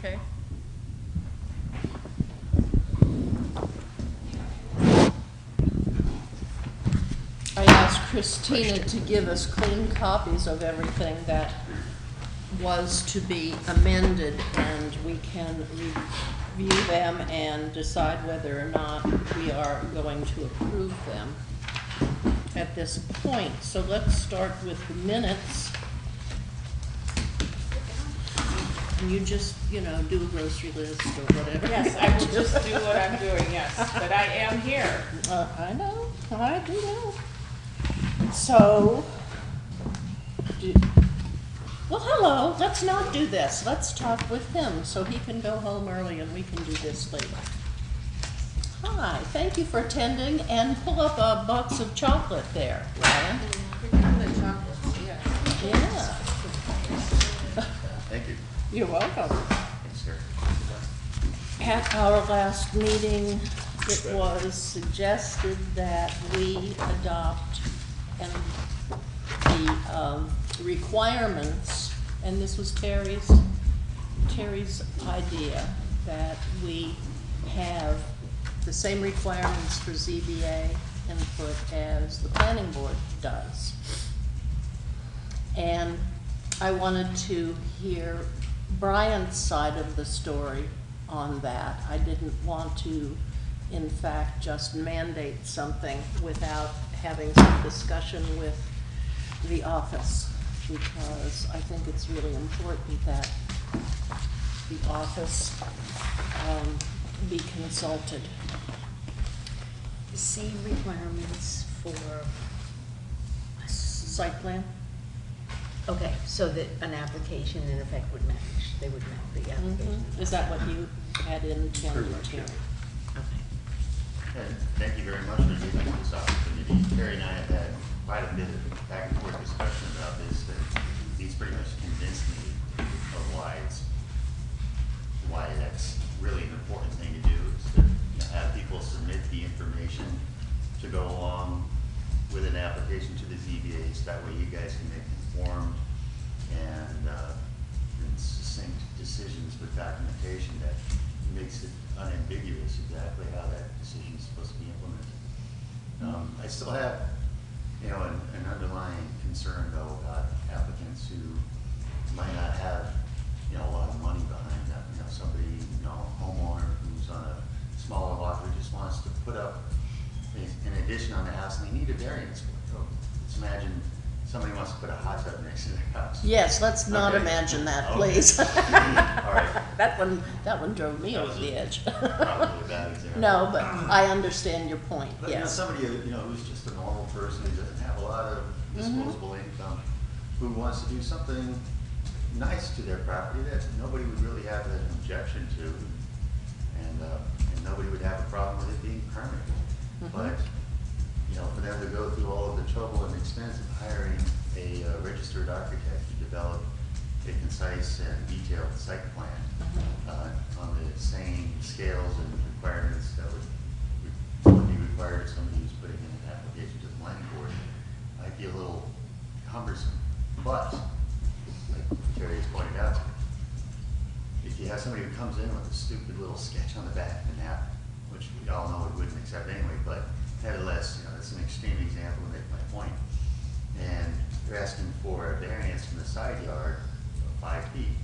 Okay. I asked Christina to give us clean copies of everything that was to be amended, and we can review them and decide whether or not we are going to approve them at this point. So let's start with the minutes. And you just, you know, do a grocery list or whatever. Yes, I will just do what I'm doing, yes, but I am here. I know, I do know. So, well, hello, let's not do this. Let's talk with him so he can go home early and we can do this later. Hi, thank you for attending, and pull up a box of chocolate there, Ryan. The chocolates, yes. Yeah. Thank you. You're welcome. Thanks, sir. At our last meeting, it was suggested that we adopt the requirements, and this was Terry's idea, that we have the same requirements for ZBA input as the planning board does. And I wanted to hear Brian's side of the story on that. I didn't want to, in fact, just mandate something without having some discussion with the office, because I think it's really important that the office be consulted. The same requirements for, Site plan? okay, so that an application in effect would match, they would match the application. Is that what you had intended, Pretty much, Terry? yeah. Okay. And thank you very much for giving me this opportunity. Terry and I have had quite a bit of back and forth discussion about this, but he's pretty much convinced me of why that's really an important thing to do, is to have people submit the information to go along with an application to the ZBA, so that way you guys can make informed and succinct decisions with documentation that makes it unambiguous exactly how that decision is supposed to be implemented. I still have, you know, an underlying concern though about applicants who might not have, you know, a lot of money behind them. You know, somebody, you know, a homeowner who's on a smaller lot who just wants to put up an addition on the house and they need a variance for it. So let's imagine somebody wants to put a hot tub next to their house. Yes, let's not Okay. imagine that, Okay. please. All right. That one drove me That over was the edge. Probably a bad example. No, but I understand your point, But, you know, yes. somebody, you know, who's just a normal person, who doesn't have a lot of disposable income, who wants to do something nice to their property that nobody would really have an objection to, and nobody would have a problem with it being permanent. But, you know, for them to go through all of the trouble and expense of hiring a registered architect to develop a concise and detailed site plan on the same scales and requirements that would be required of somebody who's putting in an application to the planning board, might be a little cumbersome. But, like Terry has pointed out, if you have somebody who comes in with a stupid little sketch on the back of the map, which we all know we wouldn't accept anyway, but nevertheless, you know, it's an extreme example to make my point. And they're asking for a variance from the side yard of 5 feet.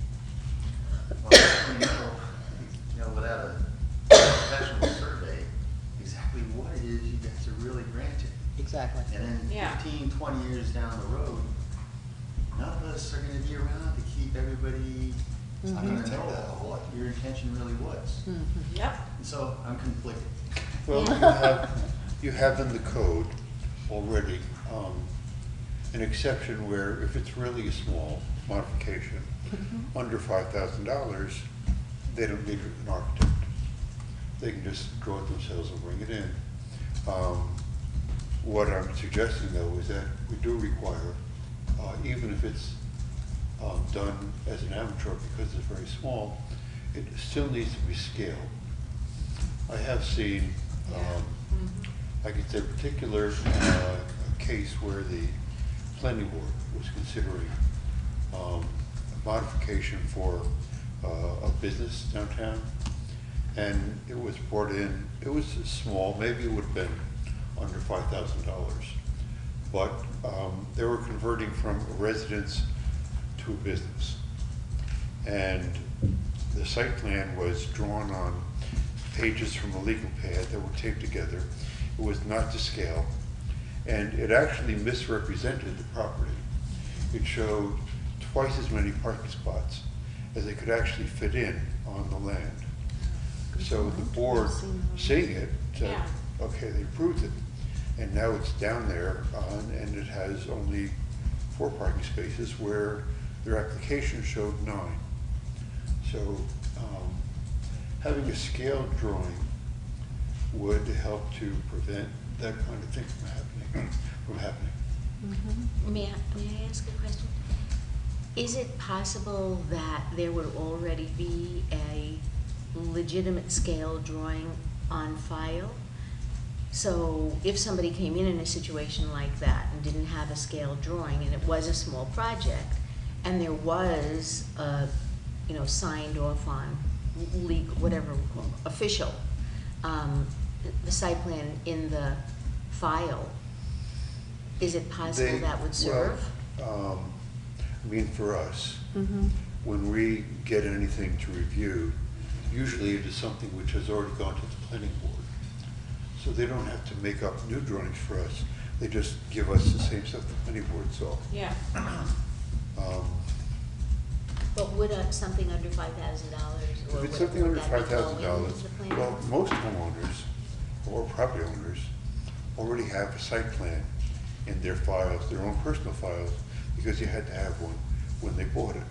Well, you know, without a professional survey, exactly what it is you guys are really granting. Exactly. And then Yeah. 15, 20 years down the road, none of us are gonna be around to keep everybody on the know of what your intention really was. Yep. And so I'm conflicted. Well, you have in the code already an exception where if it's really a small modification, under $5,000, they don't need an architect. They can just draw it themselves and bring it in. What I'm suggesting though is that we do require, even if it's done as an amateur because it's very small, it still needs to be scaled. I have seen, like it's a particular case where the planning board was considering a modification for a business downtown, and it was brought in, it was small, maybe it would have been under $5,000. But they were converting from a residence to a business. And the site plan was drawn on pages from a legal pad that were taped together. It was not to scale, and it actually misrepresented the property. It showed twice as many parking spots as they could actually fit in on the land. So the board, seeing it, said, Yeah. okay, they approved it. And now it's down there, and it has only 4 parking spaces where their application showed 9. So having a scaled drawing would help to prevent that kind of thing from happening. May I ask a question? Is it possible that there would already be a legitimate scale drawing on file? So if somebody came in a situation like that and didn't have a scale drawing, and it was a small project, and there was a, signed off on legal, whatever, official, the site plan in the file, is it possible that would serve? Well, for us, Mhm. when we get anything to review, usually it is something which has already gone to the planning board. So they don't have to make up new drawings for us. They just give us the same stuff the planning board saw. Yeah. But would something under $5,000 or If it's would something under that be going $5,000, into the plan? well, most homeowners or property owners already have a site plan in their files, their own personal files, because you had to have one when they bought it.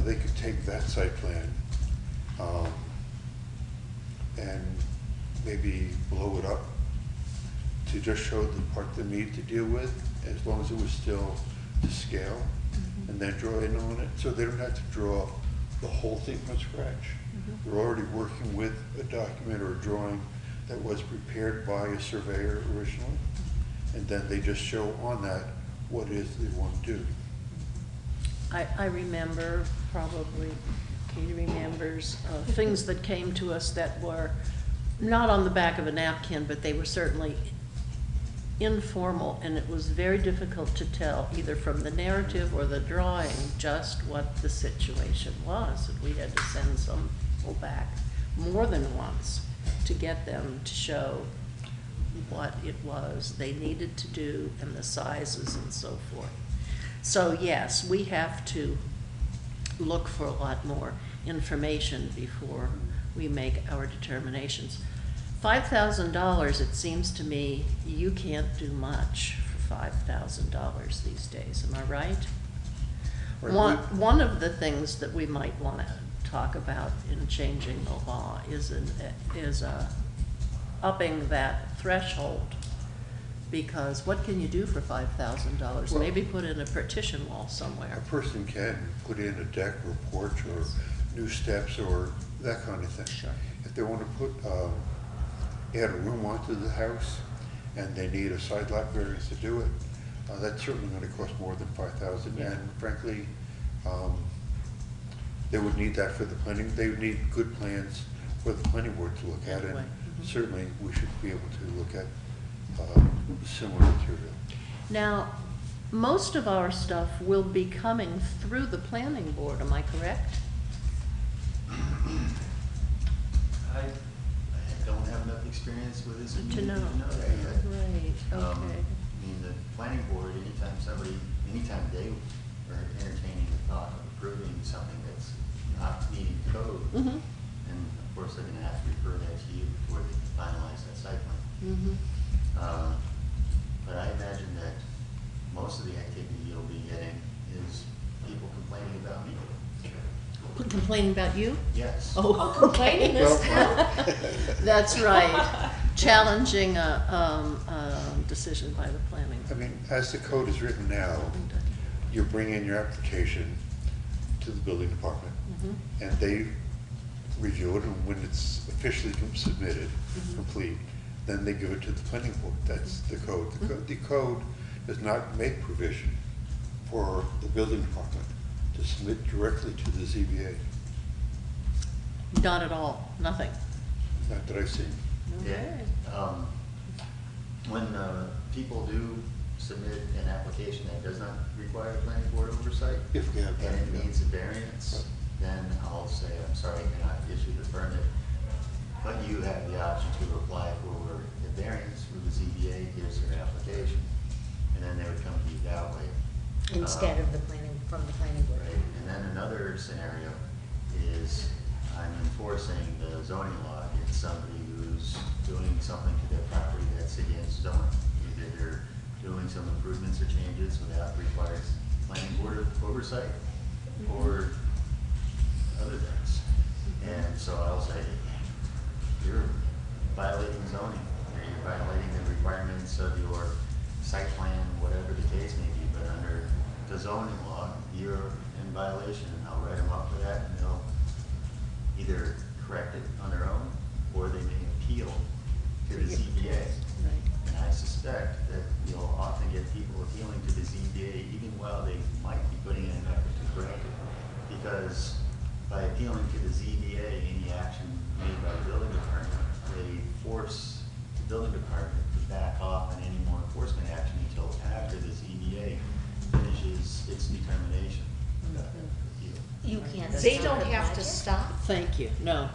They could take that site plan and maybe blow it up to just show the part they need to deal with, as long as it was still to scale, and then draw in on it, so they don't have to draw the whole thing from scratch. They're already working with a document or a drawing that was prepared by a surveyor originally, and then they just show on that what it is they want to do. I remember, probably Katie remembers, things that came to us that were not on the back of a napkin, but they were certainly informal, and it was very difficult to tell, either from the narrative or the drawing, just what the situation was. And we had to send some people back more than once to get them to show what it was they needed to do and the sizes and so forth. So yes, we have to look for a lot more information before we make our determinations. $5,000, it seems to me, you can't do much for $5,000 these days, am I right? Right. One of the things that we might want to talk about in changing the law is upping that threshold, because what can you do for $5,000? Well, Maybe put in a partition wall A somewhere. person can put in a deck or porch or new steps or that kind of thing. Sure. If they want to put, add a room onto the house and they need a side lot variance to do it, that's certainly going to cost more than $5,000. Yeah. And frankly, they would need that for the planning, they would need good plans for the planning board to look at. And Right. certainly we should be able to look at similar material. Now, most of our stuff will be coming through the planning board, am I correct? I don't have enough experience with this To community know. to know that yet. Right, okay. The planning board, anytime they are entertaining the thought of approving something that's not meeting code, Mhm. and of course, they're gonna have to refer that to you before they can finalize that site plan. Mhm. But I imagine that most of the activity you'll be getting is people complaining about me. Complaining about you? Yes. Oh, complaining is That's right. Challenging a decision by the planning. I mean, as the code is written now, you bring in your application to the building department, Mhm. and they review it, and when it's officially submitted, Mhm. complete, then they give it to the planning board. That's the code. The code does not make provision for the building department to submit directly to the ZBA? Not at all, nothing. Not that I've seen. Okay. When people do submit an application that does not require planning board oversight, If we have. and it yeah. needs a variance, then I'll say, I'm sorry, I cannot issue the permit. But you have the option to apply for the variance through the ZBA, here's your application. And then they would come to you that way. Instead of from the planning board. Right, and then another scenario is I'm enforcing the zoning law against somebody who's doing something to their property that's against zoning. Either they're doing some improvements or changes without requires planning board oversight or other things. And so I'll say, you're violating zoning, or you're violating the requirements of your site plan, whatever the case may be, but under the zoning law, you're in violation, and I'll write them up for that, and they'll either correct it on their own, or they may appeal to the ZBA. Right. And I suspect that you'll often get people appealing to the ZBA even while they might be putting in an effort to correct it. Because by appealing to the ZBA, any action made by the building department, they force the building department to back off on any more enforcement action until after the ZBA finishes its determination about that appeal. You can't. They stop don't the have to project? stop. Thank you, no,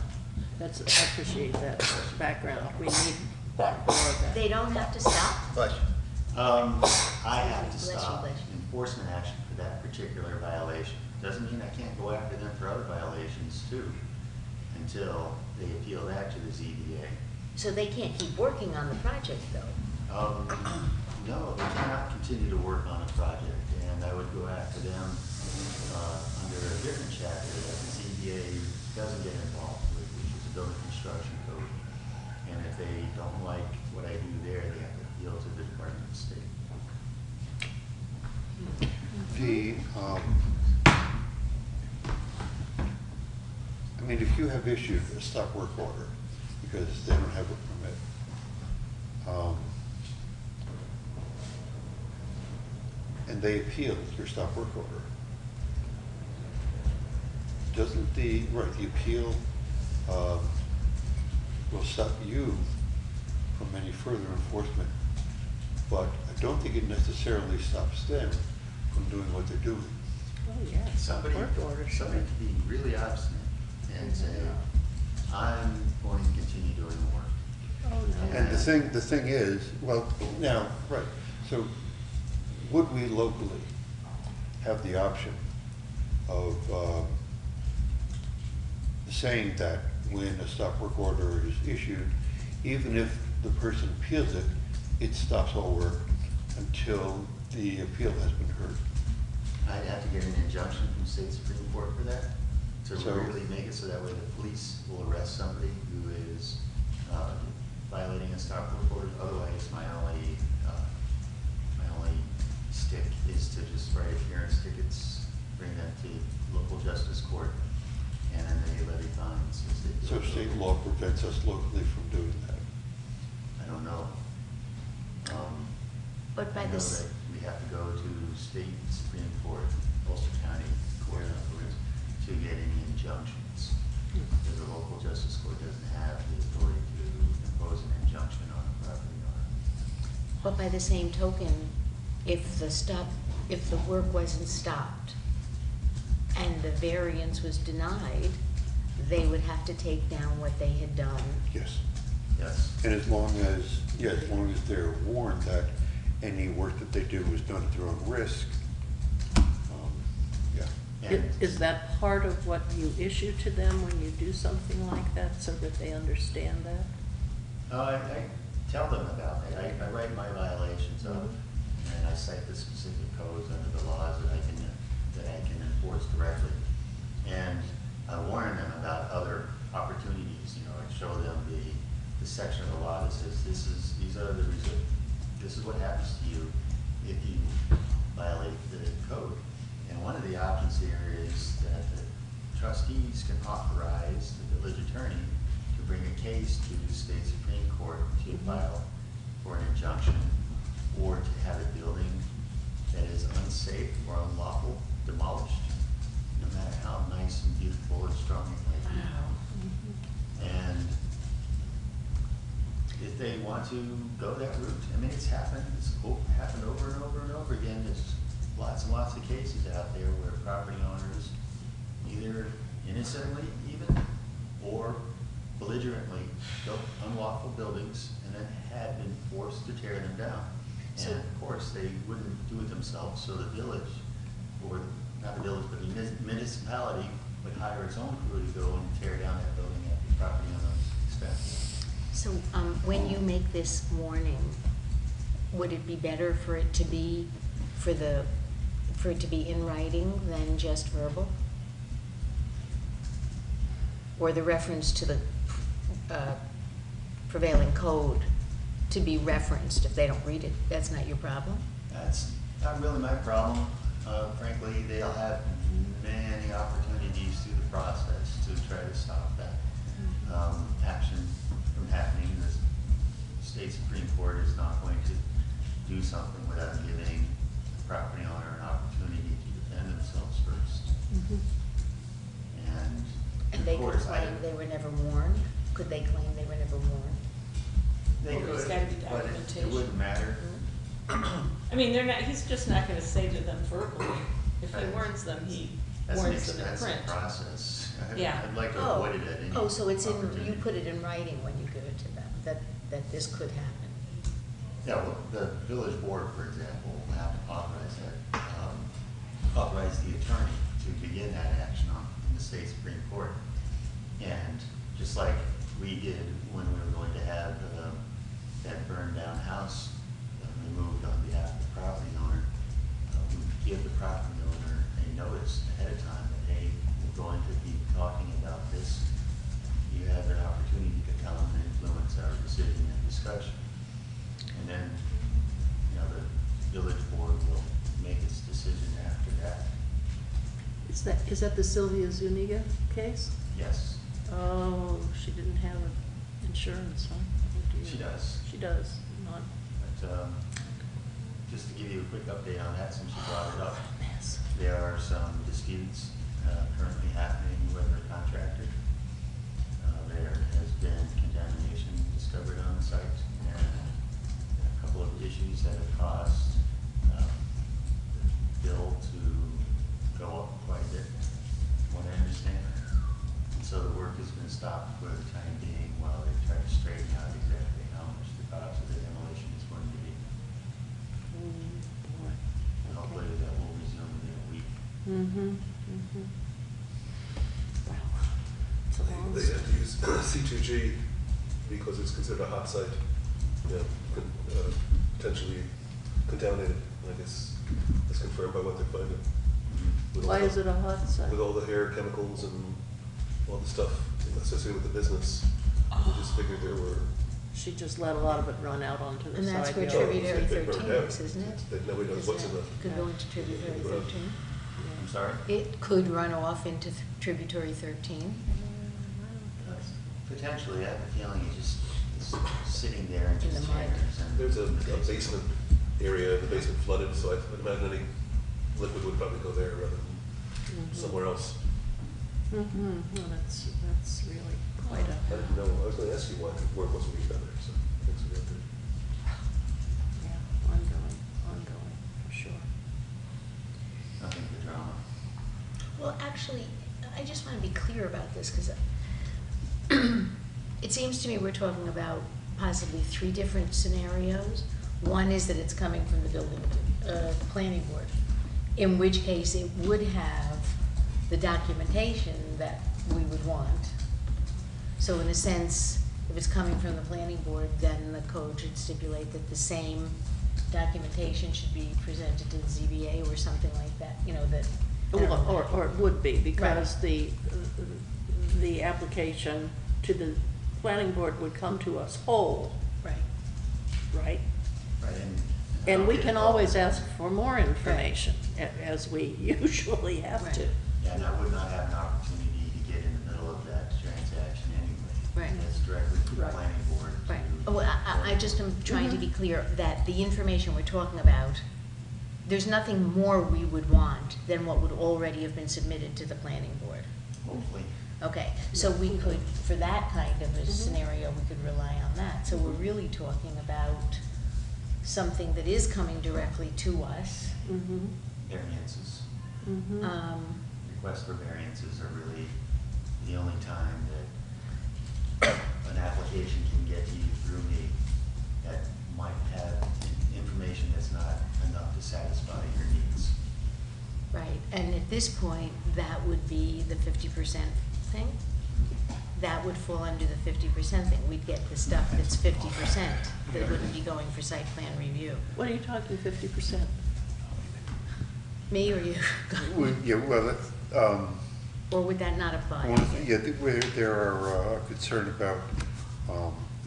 that's, I appreciate that background, we need more of that. They don't have to stop? I have to Bless you, stop bless you. enforcement action for that particular violation. Doesn't mean I can't go after them for other violations too, until they appeal that to the ZBA. So they can't keep working on the project, though? No, they cannot continue to work on a project, and I would go after them under a different chapter that the ZBA doesn't get involved with, which is the building construction code. And if they don't like what I do there, they have to appeal to the Department of State. I mean, if you have issued a stop work order because they don't have a permit, and they appeal your stop work order, doesn't the appeal will stop you from any further enforcement, but I don't think it necessarily stops them from doing what they're doing. Oh, yeah. Somebody Work order, sure. could be really obstinate and say, I'm going to continue doing the work. Oh, no. And the thing is, well, now, right, so would we locally have the option of saying that when a stop work order is issued, even if the person appeals it, it stops all work until the appeal has been heard? I'd have to get an injunction from state Supreme Court for that, to So- really make it so that way the police will arrest somebody who is violating a stop work order. Otherwise, my only stick is to just write appearance tickets, bring them to local justice court, and then they levy fines. as they So do. state law prevents us locally from doing that. I don't know. But by I know this, that we have to go to state Supreme Court, Ulster County Court, in other words, to get any injunctions. Because the local justice court doesn't have the authority to impose an injunction on a property owner. but by the same token, if the work wasn't stopped and the variance was denied, they would have to take down what they had done. Yes. Yes. And as long as they're warned that any work that they do is done at their own risk, yeah. And Is that part of what you issue to them when you do something like that, so that they understand that? I tell them about it. I write my violations up, and I cite the specific codes under the laws that I can enforce directly. And I warn them about other opportunities, I show them the section of the law that says this is what happens to you if you violate the code. And one of the options here is that the trustees can authorize the village attorney to bring a case to the state Supreme Court to file for an injunction, or to have a building that is unsafe or unlawful demolished. they want to go that route. I mean, it's happened over and over and over again. There's lots and lots of cases out there where property owners, either innocently even, or belligerently, built unlawful buildings and then had been forced to tear them down. So- And of course, they wouldn't do it themselves, so the village, or not the village, but the municipality would hire its own crew to go and tear down that building at the property owner's expense. So, when you make this warning, would it be better for it to be, for it to be in writing than just verbal? Or the reference to the prevailing code to be referenced if they don't read it? That's not your problem? That's not really my problem. Frankly, they'll have many opportunities through the process to try to stop that action from happening. The state Supreme Court is not going to do something without giving the property owner an opportunity to defend themselves first. And And they of could course, claim they were never warned? Could they claim they were never warned? they Well, could, there's gotta be but it documentation. wouldn't matter. I mean, he's just not gonna say to them verbally. If he Right. warns them, he That's an warns them in expensive print. process. Yeah. I'd like to Oh, avoid it at any oh, so it's in, you opportunity. put it in writing when you give it to them, that this could happen? Yeah, well, the village board, for example, will have to authorize the attorney to begin that action in the state Supreme Court. And just like we did when we were going to have that burned down house removed on behalf of the property owner, we give the property owner a notice ahead of time that, hey, we're going to be talking about this. You have an opportunity to come and influence our decision and discussion. And then, the village board will make its decision after that. Is that the Sylvia Zuniga case? Yes, Oh, she didn't have insurance, huh? Oh, dear. she does. She does, not. But just to give you a quick update on that, since you brought it up, Mess. there are some disputes currently happening with our contractor. There has been contamination discovered on the site, and a couple of issues that have caused the bill to go up quite a bit, from what I understand. And so the work has been stopped for the time being while they try to straighten out exactly how much the cost of the demolition is going to be. Boy. And hopefully that will resume in a week. Well, it's a long They had to use C2G because it's considered a hot site, potentially contaminated, I guess, that's confirmed by what they're finding. With all Why the- is it a hot site? With all the hair chemicals and all the stuff associated with the business, we just figured there were. She just let a lot of it run out onto the And side that's where yard. tributary They burned 13 out. is, isn't it? That nobody knows what's in the. Could go into tributary Yeah. 13? I'm sorry? It could run off into tributary 13? Potentially, I have a feeling it's sitting there and In just the mud. tears and. There's a basement area, the basement flooded, so I would imagine any liquid would probably go there rather than somewhere else. Well, that's really quite I a, didn't know, I was gonna ask you why the work wasn't being done there, so thanks for the update. yeah, ongoing, for sure. Nothing but drama. Well, actually, I just want to be clear about this, because it seems to me we're talking about possibly 3 different scenarios. One is that it's coming from the planning board, in which case it would have the documentation that we would want. So in a sense, if it's coming from the planning board, then the code should stipulate that the same documentation should be presented to the ZBA or something like that, that. Or it would be, because the application to the planning board would come to us whole, Right. Right, right? and. And we I'll can get- always ask for more information, as we usually have to. Right. Yeah, and I would not have an opportunity to get in the middle of that transaction anyway. Right. That's directly to the Right. planning board. to- Right. Oh, I just am trying to be clear that the information we're talking about, there's nothing more we would want than what would already have been submitted to the planning board. Hopefully. Okay, so we could, for that kind of a Mhm. scenario, we could rely on that. So we're really talking about something that is coming directly to us. Mm-hmm, Variances, mm-hmm. requests for variances are really the only time that an application can get to you through me that might have information that's not enough to satisfy your needs. Right, and at this point, that would be the 50% thing? That would fall under the 50% thing. We'd get the stuff that's 50% that wouldn't be going for site plan review. What are you talking 50%? Me or you? Yeah, well, that's, Or would that not apply? yeah, where there are concern about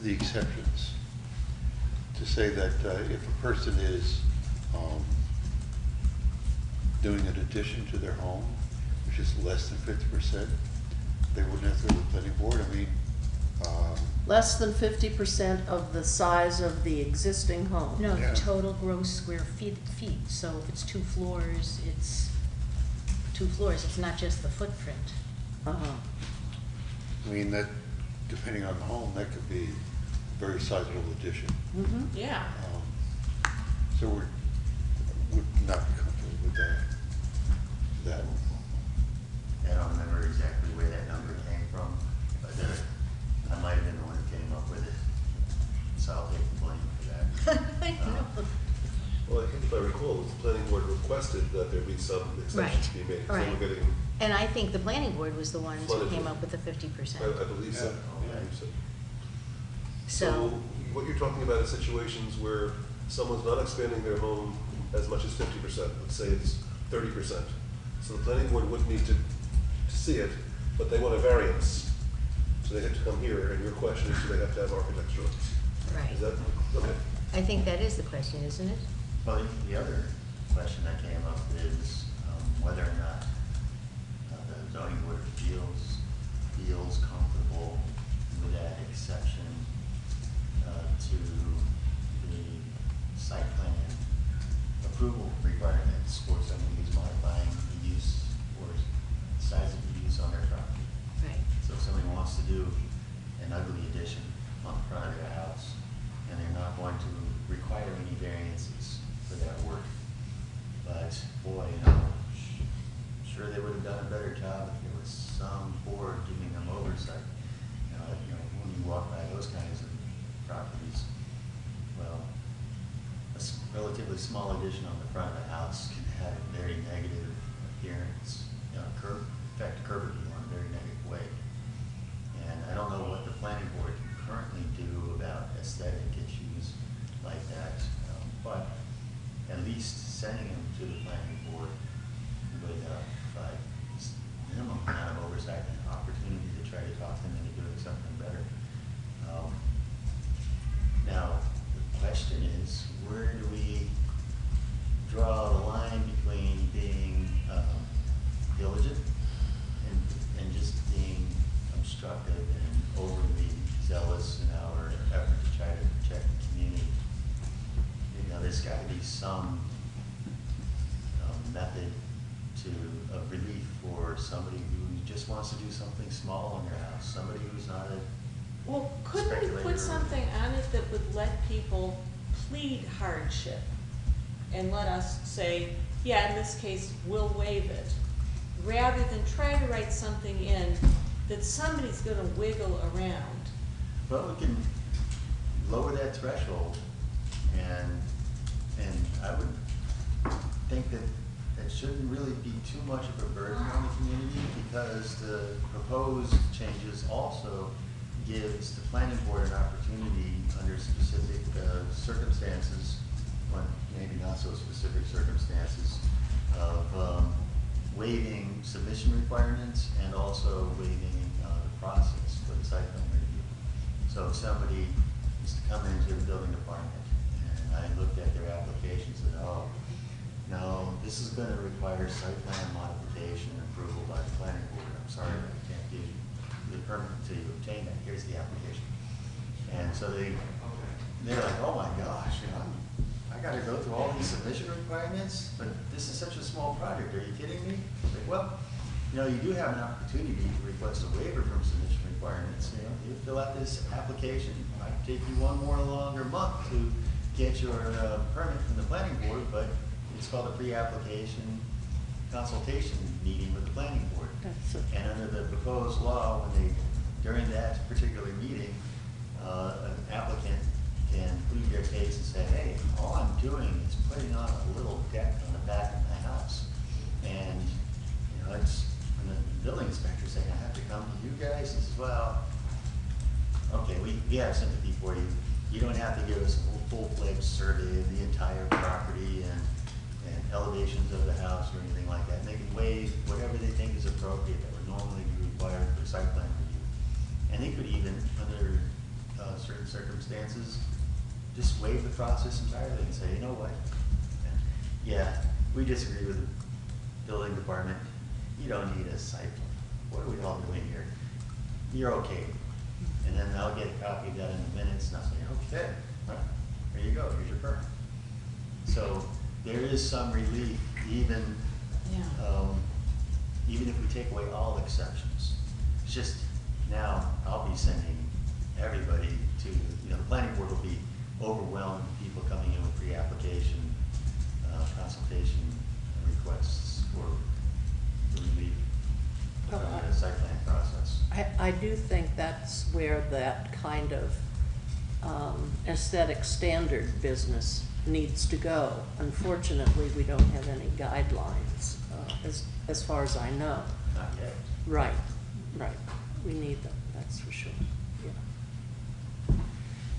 the exceptions. To say that if a person is doing an addition to their home, which is less than 50%, they wouldn't have to go to the planning board. I mean, Less than 50% of the size of the existing home? No, Yeah. the total gross square feet. So if it's 2 floors, it's 2 floors. It's not just the footprint. Uh-huh. I mean, that, depending on the home, that could be a very sizable addition. Mm-hmm. Yeah. So would not be comfortable with that. I don't remember exactly where that number came from, but I might have been the one who came up with it, so I'll take the blame for that. I know. Well, I think if I recall, the planning board requested that there be some exceptions to be made. So Right. we're getting, And I think the planning board was the ones who Flooded. came up with the 50%. I believe so. Yeah. I believe so. So, what you're talking about is situations where someone's not expanding their home as much as 50%, let's say it's 30%. So the planning board wouldn't need to see it, but they want a variance. So they have to come here, and your question is, do they have to have architectural? right. Is that, okay. I think that is the question, isn't it? Well, the other question that came up is whether or not the zoning board of appeals feels comfortable with that exception to the site plan approval requirements for somebody who's modifying the use or size of the use on their property. Right. So if somebody wants to do an ugly addition on the front of their house, and they're not going to require any variances for that work. But boy, sure they would have done a better job if there was some board giving them oversight. When you walk by those kinds of properties, well, a relatively small addition on the front of the house can have a very negative appearance, affect curb appeal in a very negative way. And I don't know what the planning board can currently do about aesthetic issues like that, but at least sending them to the planning board would provide minimum amount of oversight and opportunity to try to talk them into doing something better. Now, the question is, where do we draw the line between being diligent and just being obstructive and overly zealous in our effort to try to protect the community? There's got to be some method of relief for somebody who just wants to do something small in their house, somebody who's not a Well, couldn't we speculator. put something on it that would let people plead hardship? And let us say, yeah, in this case, we'll waive it, rather than try to write something in that somebody's gonna wiggle around. Well, we can lower that threshold, and I would think that shouldn't really be too much of a burden on the community, because the proposed changes also gives the planning board an opportunity under specific circumstances, or maybe not so specific circumstances, of waiving submission requirements and also waiving the process for the site plan review. So if somebody is to come into the building department and I looked at their application and said, oh, no, this is going to require site plan modification approval by the planning board. I'm sorry, I can't give you the permit until you obtain that. Here's the application. And so they're like, oh my gosh, I got to go through all these submission requirements, but this is such a small project. Are you kidding me? Like, well, You know, you do have an opportunity to request a waiver from submission requirements. You know, you fill out this application, it might take you one more longer month to get your permit from the planning board, but it's called a pre-application consultation meeting with the planning board. That's it. And under the proposed law, when they, during that particular meeting, an applicant can plead their case and say, hey, all I'm doing is putting on a little deck on the back of my house. And, you know, it's, when the building inspector saying, I have to come to you guys as well. Okay, we have sympathy for you. You don't have to give us a full-fledged survey of the entire property and elevations of the house or anything like that. And they can waive whatever they think is appropriate that would normally be required for site plan review. And they could even, under certain circumstances, just waive the process entirely and say, you know what? Yeah, we disagree with the building department. You don't need a site plan. What are we all doing here? You're okay. And then I'll get a copy of that in the minutes and I'll say, okay, well, there you go, here's your permit. So there is some relief, even even if we take away all exceptions. It's just now I'll be sending everybody to, you know, the planning board will be overwhelmed with people coming in with pre-application consultation requests for relief from the site plan process. I do think that's where that kind of aesthetic standard business needs to go. Unfortunately, we don't have any guidelines, as far as I know. Not yet. Right, right. We need them, that's for sure, yeah.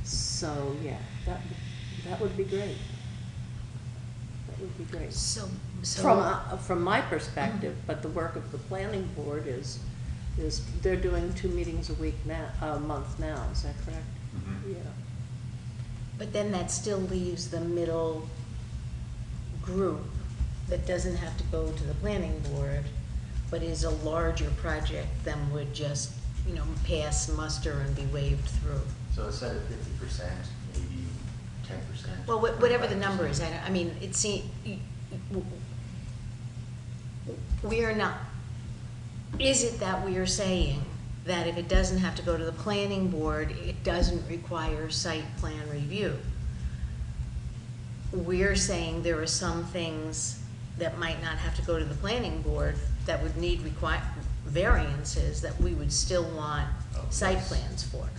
So, yeah, that would be great. That would be great. So. From my perspective, but the work of the planning board is they're doing 2 meetings a month now, is that correct? Mhm. Yeah. But then that still leaves the middle group that doesn't have to go to the planning board, but is a larger project than would just, you know, pass muster and be waved through. So instead of 50%, maybe 10%. Well, whatever the number is, I mean, it seems, we are not, is it that we are saying that if it doesn't have to go to the planning board, it doesn't require site plan review? We're saying there are some things that might not have to go to the planning board that would need variances that we would still want site plans for.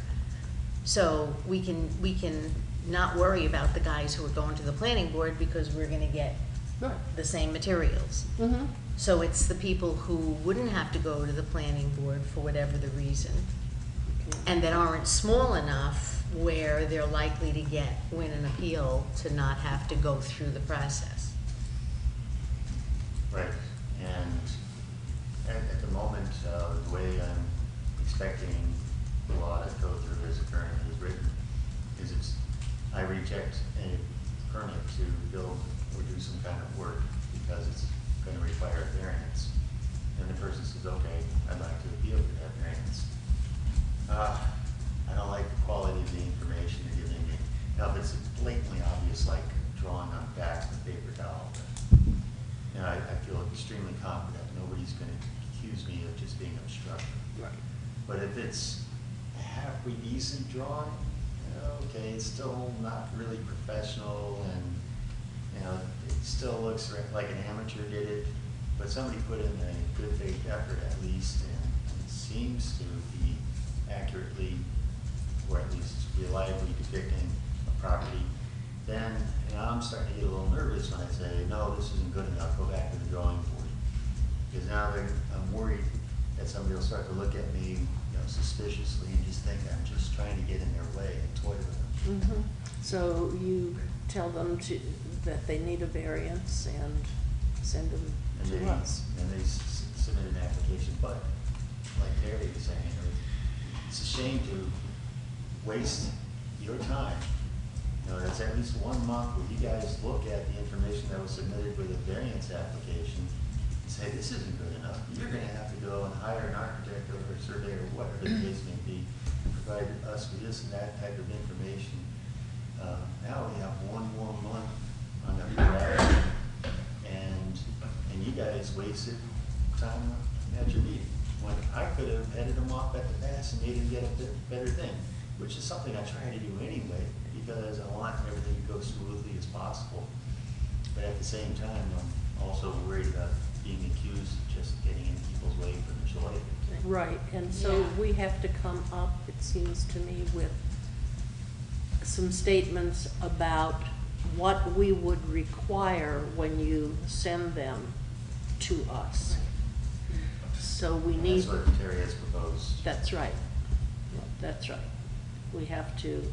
So we can not worry about the guys who are going to the planning board because we're gonna get the same materials. Mm-hmm. So it's the people who wouldn't have to go to the planning board for whatever the reason, and that aren't small enough where they're likely to win an appeal to not have to go through the process. Right, and at the moment, the way I'm expecting the law to go through as it currently is written is I reject any permit to build or do some kind of work because it's going to require a variance. And the person says, okay, I'd like to appeal for that variance. I don't like the quality of the information you're giving me. Now, if it's blatantly obvious, like drawing on backs of paper towel, you know, I feel extremely confident nobody's going to accuse me of just being obstructive. Right. But if it's a halfway decent drawing, you know, okay, it's still not really professional, and you know, it still looks like an amateur did it, but somebody put in a good faith effort at least, and it seems to be accurately, or at least reliably depicting a property. Then, you know, I'm starting to get a little nervous when I say, no, this isn't good enough, go back to the drawing board. Because now I'm worried that somebody will start to look at me, you know, suspiciously and just think I'm just trying to get in their way and toy with them. Mm-hmm. So you tell them that they need a variance and send them to us. And they submit an application, but like Terry was saying, it's a shame to waste your time. You know, that's at least 1 month where you guys look at the information that was submitted with a variance application and say, this isn't good enough. You're gonna have to go and hire an architect or a surveyor, or whatever the case may be, provide us with this and that type of information. Now we have 1 more month on the horizon, and you guys wasted time at your meeting, when I could have headed them off at the pass and made them get a better thing, which is something I try to do anyway, because I want everything to go smoothly as possible. But at the same time, I'm also worried about being accused of just getting in people's way for the joy of it. Right, and so Yeah. we have to come up, it seems to me, with some statements about what we would require when you send them to us. So we And need. that's what Terry has proposed. That's right, that's right. We have to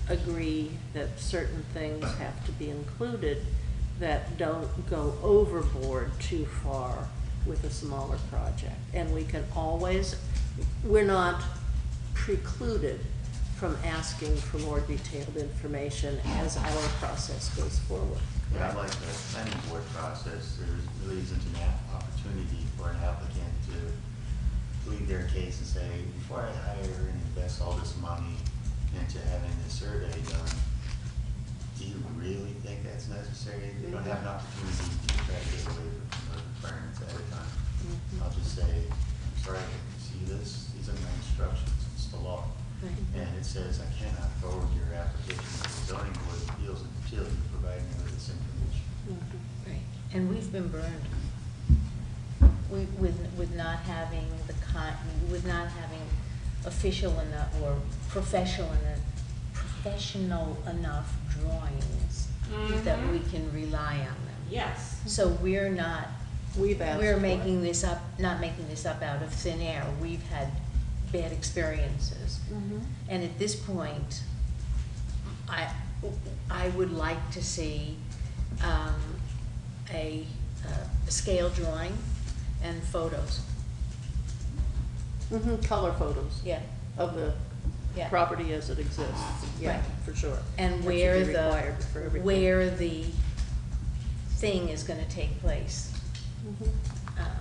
agree that certain things have to be included that don't go overboard too far with a smaller project. And we can always, we're not precluded from asking for more detailed information as our process goes forward. Yeah, I like the planning board process. There really isn't an opportunity for an applicant to plead their case and say, before I hire and invest all this money into having this survey done, do you really think that's necessary? They don't have an opportunity to try to get away from the requirements ahead of time. I'll just say, I'm sorry, see this, these are my instructions, it's the law. Right. And it says I cannot forward your application to the zoning board of appeals until you provide me with this information. Right, and we've been burned. With not having with not having official enough or professional enough drawings that we can rely on them. Yes. So we're not, We've asked we're for it. making this up, not making this up out of thin air. We've had bad experiences. Mhm. And at this point, I would like to see a scale drawing and photos. Color photos Yeah, of the yeah. property as it exists, yeah, Right. for sure. And That should where be required for everything. where the thing is gonna take place. Mhm.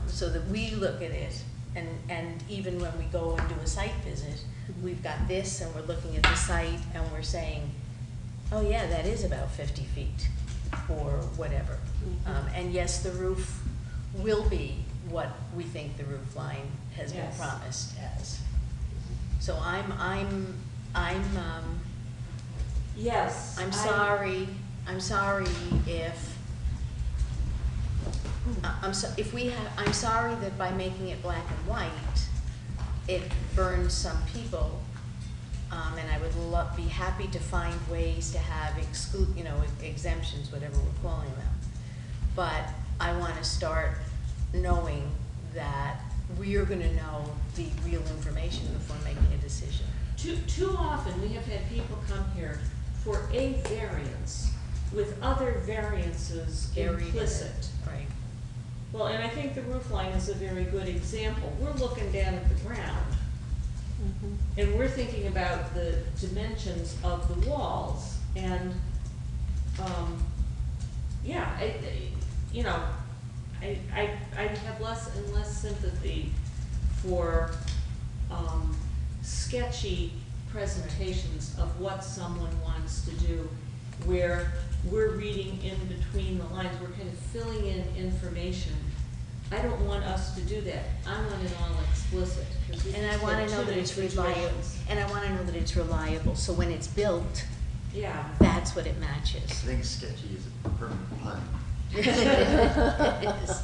So that we look at it, and even when we go and do a site visit, we've got this, and we're looking at the site, and we're saying, oh yeah, that is about 50 feet, or whatever. Mhm. And yes, the roof will be what we think the roof line has been Yes. promised as. So I'm Yes. I'm sorry if, I'm sorry that by making it black and white, it burns some people. And I would be happy to find ways to have exemptions, whatever we're calling them. But I wanna start knowing that we're gonna know the real information before making a decision. Too often, we have had people come here for a variance with other variances Buried in it. implicit. Right. Well, and I think the roof line is a very good example. We're looking down at the ground, Mhm. and we're thinking about the dimensions of the walls, and, yeah, I have less and less sympathy for, sketchy presentations of what someone wants to do, where we're reading in between the lines, we're kind of filling in information. I don't want us to do that. I want it all explicit, because we And I just wanna had know too that many it's reliable, situations. and I wanna know that it's reliable, so when it's built, Yeah. that's what it I matches. think sketchy is a permanent pun. It is.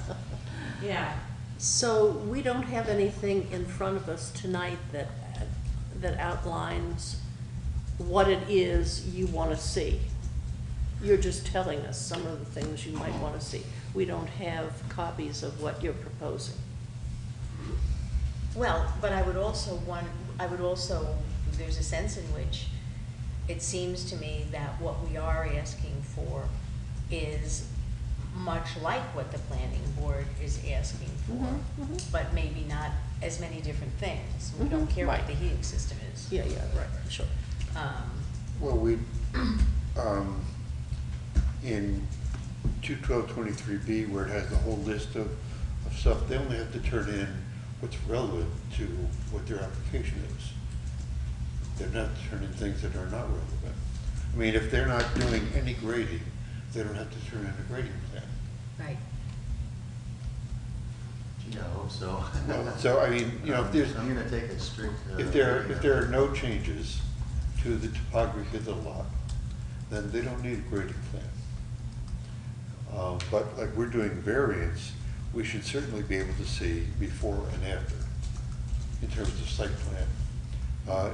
Yeah. So we don't have anything in front of us tonight that outlines what it is you want to see. You're just telling us some of the things you might want to see. We don't have copies of what you're proposing. Well, but I would also there's a sense in which it seems to me that what we are asking for is much like what the planning board is asking for, Mhm, mhm. but maybe not as many different things. We don't Mhm, care what right. the heating system is. Yeah, right, sure. Well, in 21223B, where it has the whole list of stuff, they only have to turn in what's relevant to what their application is. They're not turning things that are not relevant. I mean, if they're not doing any grading, they don't have to turn in a grading plan. Right. so. Well, so, I mean, you know, if there's, I'm gonna take a strict. if there are no changes to the topography of the lot, then they don't need a grading plan. But like we're doing variance, we should certainly be able to see before and after in terms of site plan.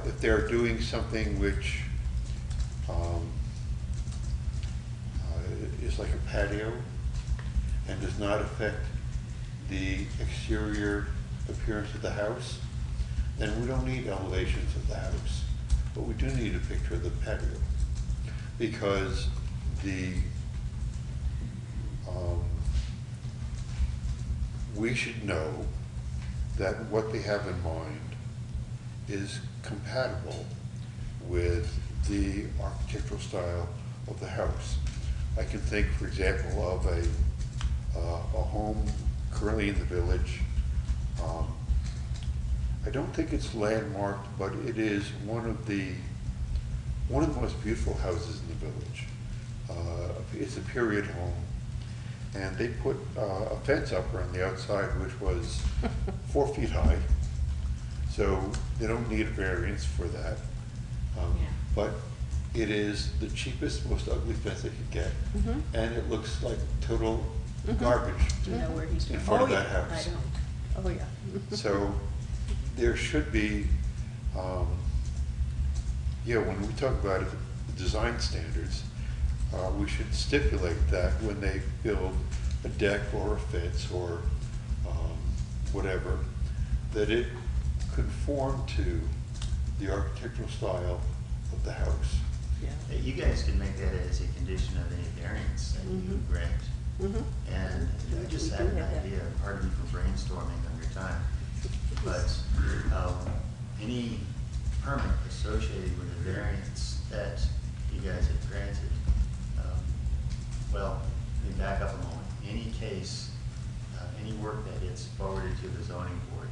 If they're doing something which is like a patio and does not affect the exterior appearance of the house, then we don't need elevations of the house, but we do need a picture of the patio. Because we should know that what they have in mind is compatible with the architectural style of the house. I can think, for example, of a home currently in the village. I don't think it's landmarked, but it is one of the most beautiful houses in the village. It's a period home, and they put a fence up around the outside, which was 4 feet high. So they don't need a variance for that. But it is the cheapest, most ugly fence they could get, and it looks like total garbage Do you know where he's in from? front of Oh, that yeah. house. I don't. Oh, yeah. So there should be, when we talk about design standards, we should stipulate that when they build a deck or a fence or whatever, that it conform to the architectural style of the house. Yeah. Hey, you guys can make that as a condition of any variance that you grant. And I just We had do an have that. idea, pardon me for brainstorming on your time, but any permit associated with a variance that you guys have granted, well, let me back up a moment. Any case, any work that gets forwarded to the zoning board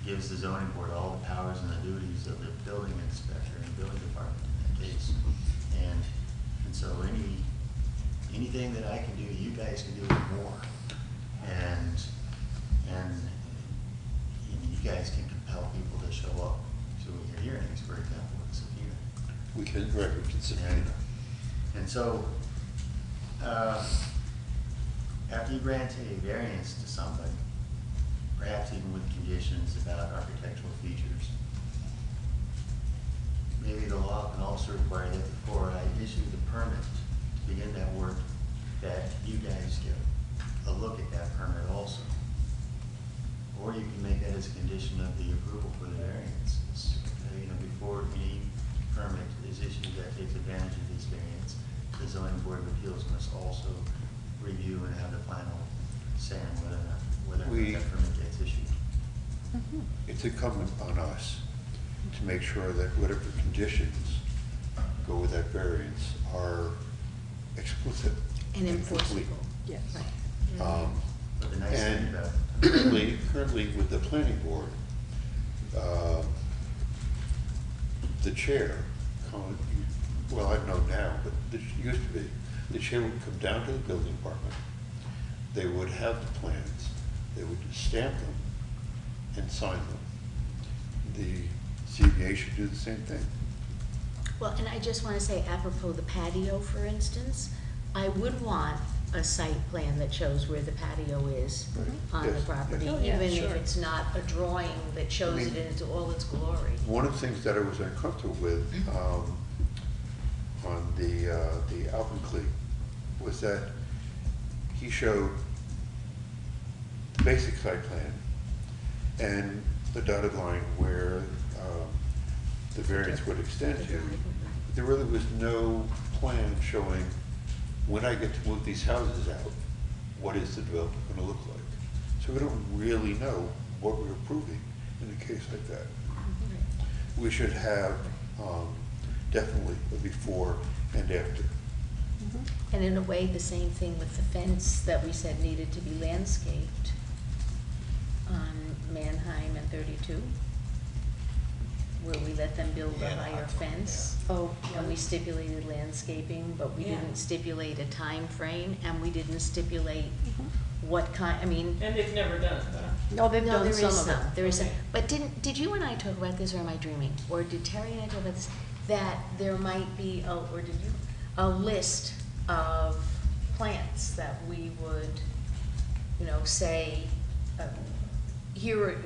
gives the zoning board all the powers and the duties of the building inspector and building department in that case. And so anything that I can do, you guys can do more. And you guys can compel people to show up to your hearings, for example, with subpoena. We can subpoena. And so, after you grant a variance to somebody, perhaps even with conditions about architectural features, maybe the law can also require that before I issue the permit to begin that work, that you guys get a look at that permit also. Or you can make that as a condition of the approval for the variances. Before any permit is issued that takes advantage of this variance, the zoning board of appeals must also review and have the final say on whether or not that permit gets issued. It's incumbent on us to make sure that whatever conditions go with that variance are explicit And complete. enforceable. Yes. Right. But the nice thing And about currently with the planning board, the chair, well, I don't know now, but it used to be, the chair would come down to the building department, they would have the plans, they would stamp them and sign them. The ZBA should do the same thing. Well, and I just want to say apropos the patio, for instance, I would want a site plan that shows where the patio is on the Yes. property, Oh, yeah, even if sure. it's not a drawing that shows I mean, it in all its glory. One of the things that I was uncomfortable with on the Alpenclique was that he showed the basic site plan and the dotted line where the variance would extend to. But there really was no plan showing, when I get to move these houses out, what is the development going to look like? So we don't really know what we're approving in a case like that. We should have definitely a before and after. And in a way, the same thing with the fence that we said needed to be landscaped on Manheim and 32, where we let them build a higher fence. Oh, And we stipulated landscaping, but we Yeah. didn't stipulate a time frame, and we didn't stipulate what kind, I mean, And they've never done it, huh? No, they've No, done there some is of it. some, there is some. Okay. But did you and I talk about this, or am I dreaming? Or did Terry and I talk about this, that there might be, or did you, a list of plants that we would, you know, say, here are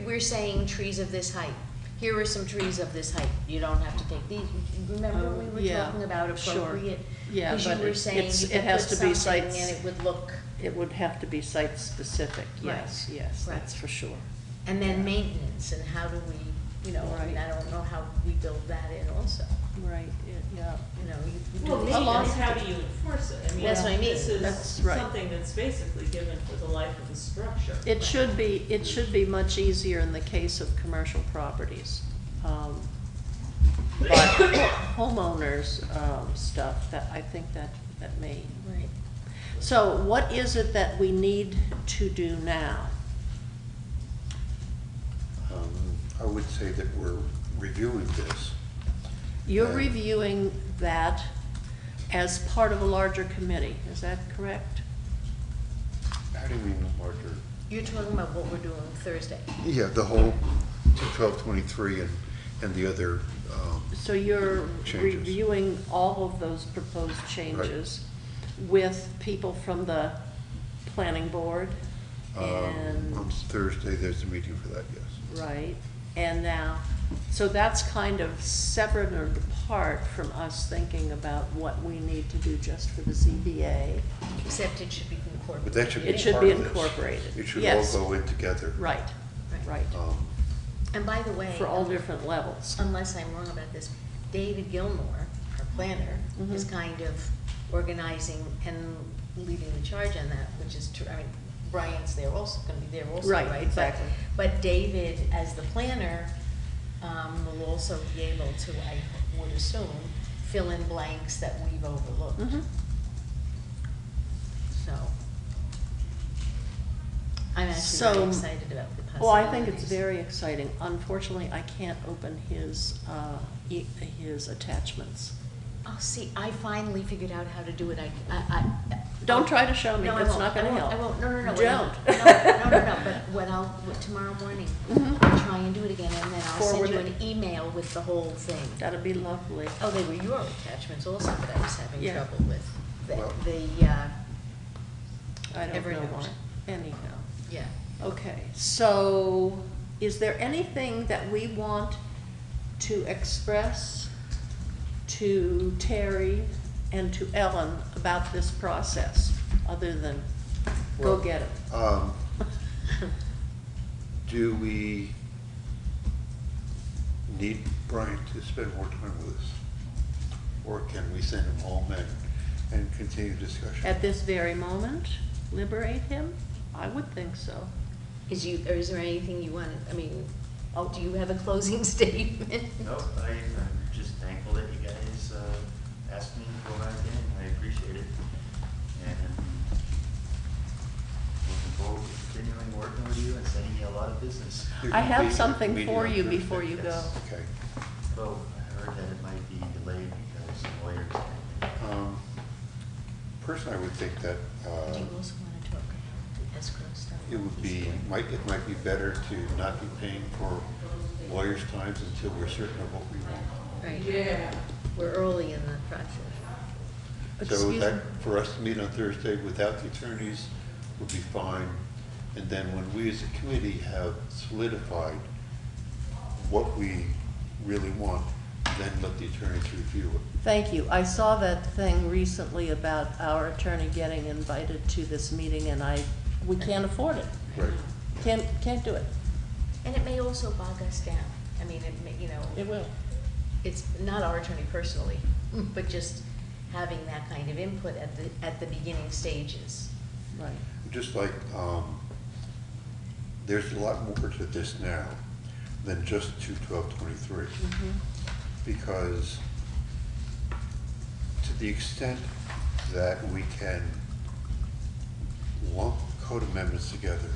we're saying trees of this height. Here are some trees of this height. You don't have to take these. Remember we were Yeah, talking about sure. appropriate? Yeah, Because you but were saying it's- you it could has put to be something sites- and it would look, It would have to be site-specific, yes, Right, yes, right. that's for sure. and then maintenance, and how do we, you know, I mean, Right. I don't know how we build that in also. Right, yeah. You know, you do Well, these A lot- maintenance, things. how do you enforce it? I mean, That's what I mean. this is That's right. something that's basically given for the life of the structure. It should be much easier in the case of commercial properties. But homeowners, stuff, that, I think that may. Right. So what is it that we need to do now? I would say that we're reviewing this. You're And- reviewing that as part of a larger committee, is that correct? How do you mean larger? You're talking about what we're doing Thursday. Yeah, the whole 1223 and the other, So you're Changes. reviewing all of those proposed changes with people from the planning board and, on Thursday, there's a meeting for that, yes. right, and now, so that's kind of separate or apart from us thinking about what we need to do just for the ZBA. Except it should be incorporated. But that should be It should part be of this. incorporated, It should all yes. go in together. Right, Right. right, And by the way. for all different levels. Unless I'm wrong about this, David Gilmore, our planner, is Mhm. kind of organizing and leading the charge on that, which is true. I mean, Brian's there also, gonna be there also, Right, right? exactly. But David, as the planner, will also be able to, I would assume, fill in blanks that we've overlooked. Mhm. So, I'm actually So- very excited about the possibilities. Well, I think it's very exciting. Unfortunately, I can't open his attachments. Oh, see, I finally figured out how to do it. Don't try to show me, No, I it's won't. not gonna I won't. help. I won't, no, Don't. No, but tomorrow morning, Mhm. I'll try and do it again, and then I'll send Forward you it. an email with the whole thing. That'd be lovely. Oh, they were your attachments also that I was having Yeah. trouble with. Well- I don't know Evernote. why. Anyhow. Yeah. Okay, so is there anything that we want to express to Terry and to Ellen about this process, other than go Well, get it? Do we need Brian to spend more time with us? Or can we send him home and continue discussion? At this very moment, liberate him? I would think so. Is there anything you want, I mean, do you have a closing statement? Nope, I'm just thankful that you guys asked me to go back in. I appreciate it. And looking forward to continuing working with you and sending you a lot of business. There I will have be a something meeting for on you Thursday. before you go. Yes. Okay. So I heard that it might be delayed because some lawyers. Personally, I would think that Do you also want to talk about the escrow stuff? it would be, it might be better to not be paying for lawyers' times until we're certain of what we want. Right. Yeah. We're early in the process. So Excuse that, me? for us to meet on Thursday without the attorneys would be fine. And then when we as a committee have solidified what we really want, then let the attorneys review it. Thank you. I saw that thing recently about our attorney getting invited to this meeting, and we can't afford it. Right. Can't do it. And it may also bog us down. I mean, it may, It will. it's not our attorney personally, but just having that kind of input at the beginning stages. Right. Just like, there's a lot more to this now than just 2/12/23. Mhm. Because to the extent that we can lump code amendments together,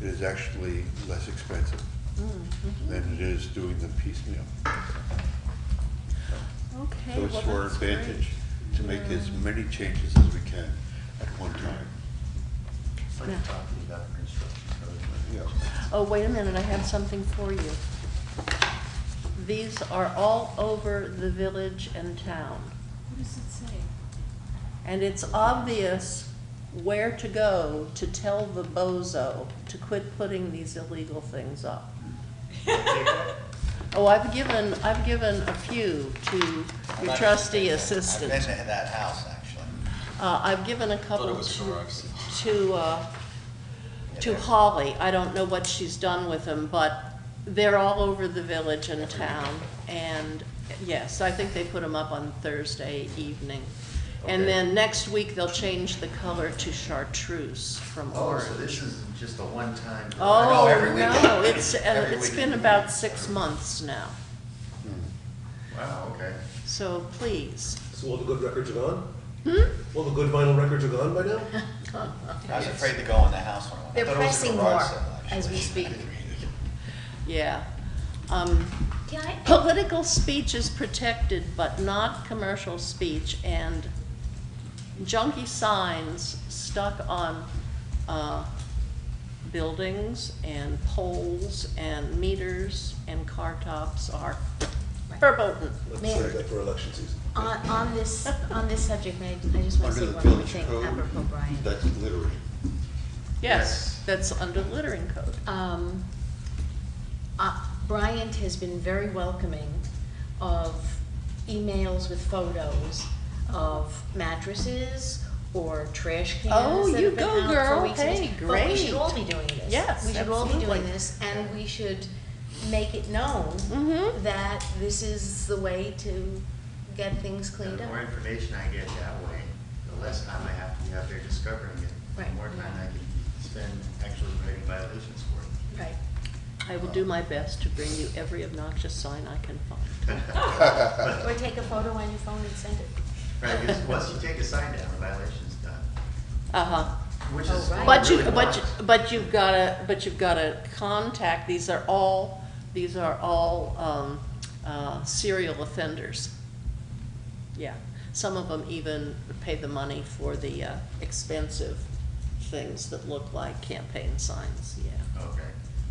it is actually less expensive Mhm. than it is doing them piecemeal. Okay, So it's well, to our that's great. advantage to make as many changes as we can at one time. I'd like to talk to you about construction code when Yeah. Oh, wait a minute, I have something for you. These are all over the village and town. What does it say? And it's obvious where to go to tell the bozo to quit putting these illegal things up. Oh, I've given a few to your trustee assistant. I've been to that house, actually. I've given a couple Thought it was a garage sale. to Holly. I don't know what she's done with them, but they're all over the village and town. And yes, I think they put them up on Thursday evening. And Okay. then next week, they'll change the color to chartreuse from Oh, orange. so this is just a one-time. Oh, every weekend. no, it's Every been weekend. about 6 months now. Wow, okay. So please. So all the good records are gone? Hmm? All the good vinyl records are gone by now? I was afraid to go in the house when I went. I They're thought it was a pressing garage more sale, actually. as we speak. Yeah. Can I, Political speech is protected, but not commercial speech, and junky signs stuck on buildings and poles and meters and car tops are verboten. Let's Ma'am. save that for election season. on this subject, I just want to Under say the one more village thing, code, apropos Brian. that's littering. Yes, that's under littering code. Bryant has been very welcoming of emails with photos of mattresses or trash cans Oh, that you have been go, out for girl. weeks and Hey, weeks. But we great. should all be doing this. Yes, We should all be absolutely. doing this, and we should make it known Mhm. that this is the way to get things cleaned The up. more information I get that way, the less time I have to be out there discovering it. Right. The more time I can spend actually writing violations for it. Right. I will do my best to bring you every obnoxious sign I can find. Or take a photo on your phone and send it. Right, because once you take a sign down, the violation's done, Uh-huh. which Oh, is right. what But we you, really want. but you've gotta contact, these are all serial offenders. Yeah, some of them even pay the money for the expensive things that look like campaign signs, yeah. Okay,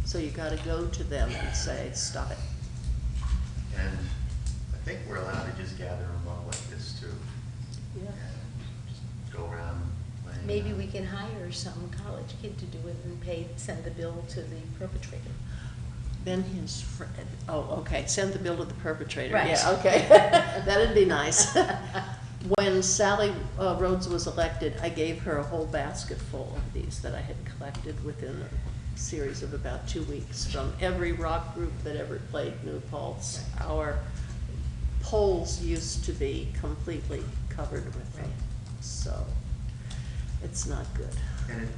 So you gotta go to them and say, stop it. and I think we're allowed to just gather them all like this too. Yeah. And just go around playing. Maybe we can hire some college kid to do it and send the bill to the perpetrator. Then his okay, send the bill to the perpetrator, Right. yeah, okay, that'd be nice. When Sally Rhodes was elected, I gave her a whole basket full of these that I had collected within a series of about 2 weeks from every rock group that ever played New Paltz. Our poles used to be completely covered with them, Right. so it's not good. And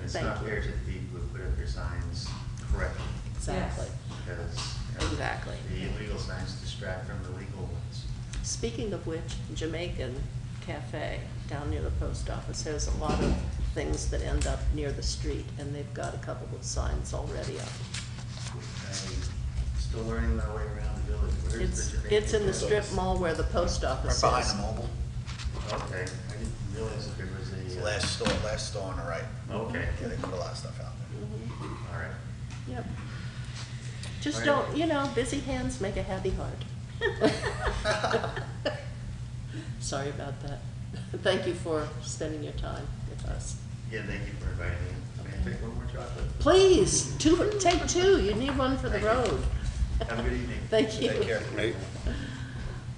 it's Thank not you. fair to the people who put up their signs correctly, Exactly. because Exactly. the illegal signs distract from the legal ones. Speaking of which, Jamaican Cafe down near the post office has a lot of things that end up near the street, and they've got a couple of signs already up. I'm still learning my way around the village. Where's the Jamaican? It's in the Post strip office. mall where the post office Right is. behind the mobile. Okay, I didn't realize that there was It's a. the last store on the right. Okay, Yeah, they put a lot of stuff out there. all right. Yep. Just All right. don't, busy hands make a happy heart. Sorry about that. Thank you for spending your time with us. Again, thank you for inviting me. May I take one more chocolate? Please, take two, you need one for the road. Have a good evening. Thank you. Take care. Right?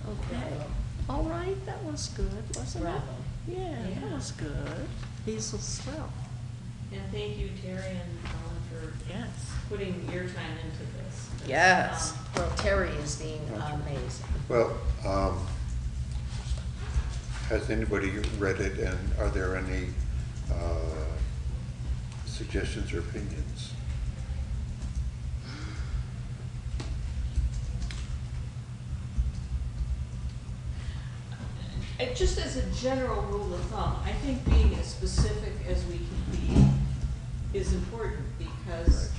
Okay, all right, that was good, wasn't it? Bravo. Yeah, that Yeah. was good. These will swell. And thank you, Terry and Ellen, for Yes. putting your time into this. It's, Yes. Well, Terry is being amazing. Well, has anybody read it, and are there any suggestions or opinions? Just as a general rule of thumb, I think being as specific as we can be is important, because,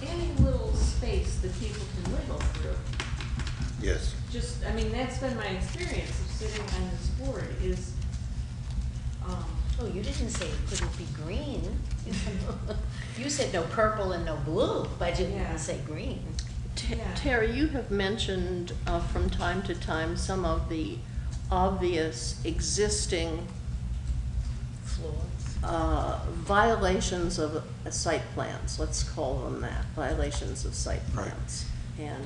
any little space that people can wiggle through, Yes. that's been my experience of sitting on this board, is, Oh, you didn't say it couldn't be green. You said no purple and no blue, but you Yeah. didn't say green. Yeah. Terry, you have mentioned from time to time some of the obvious existing Floors. violations of site plans, let's call them that, violations of site Right. plans. And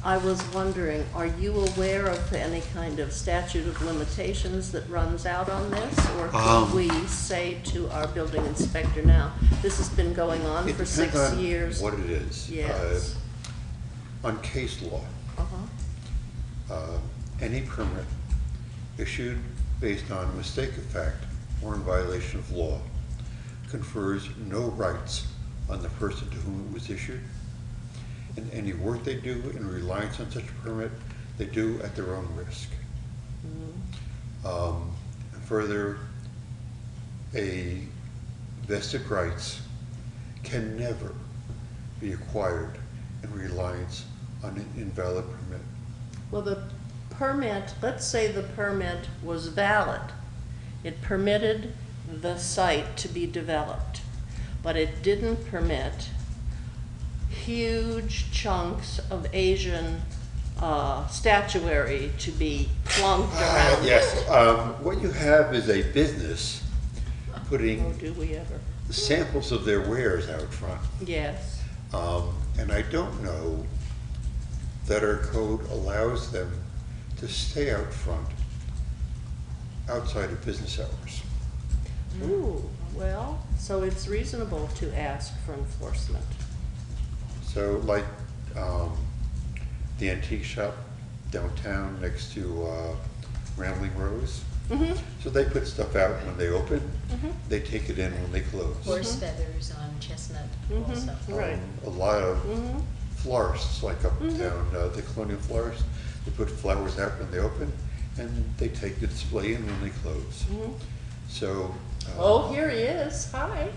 I was wondering, are you aware of any kind of statute of limitations that runs out on this? Or could we say to our building inspector now, this has been going on It for depends 6 on years? what it is. Yes. On case law, Uh-huh. any permit issued based on mistake of fact or in violation of law confers no rights on the person to whom it was issued. And any work they do in reliance on such a permit, they do at their own risk. And further, a vested rights can never be acquired in reliance on an invalid permit. Well, the permit, let's say the permit was valid. It permitted the site to be developed, but it didn't permit huge chunks of Asian statuary to be plunked around. Yes, what you have is a business Oh, putting do we ever? samples of their wares out front. Yes. And I don't know that our code allows them to stay out front outside of business hours. Ooh, well, so it's reasonable to ask for enforcement. So like the antique shop downtown next to Rambling Rose. Mm-hmm. So they put stuff out when they open, Mhm. they take it in when they close. Horse feathers on Chestnut Mhm, also. right. A lot of Mm-hmm. florists, like Mhm. uptown, the colonial florists, they put flowers out when they open, and they take the display in when they close. Mm-hmm. So. Oh, here he is. Hi.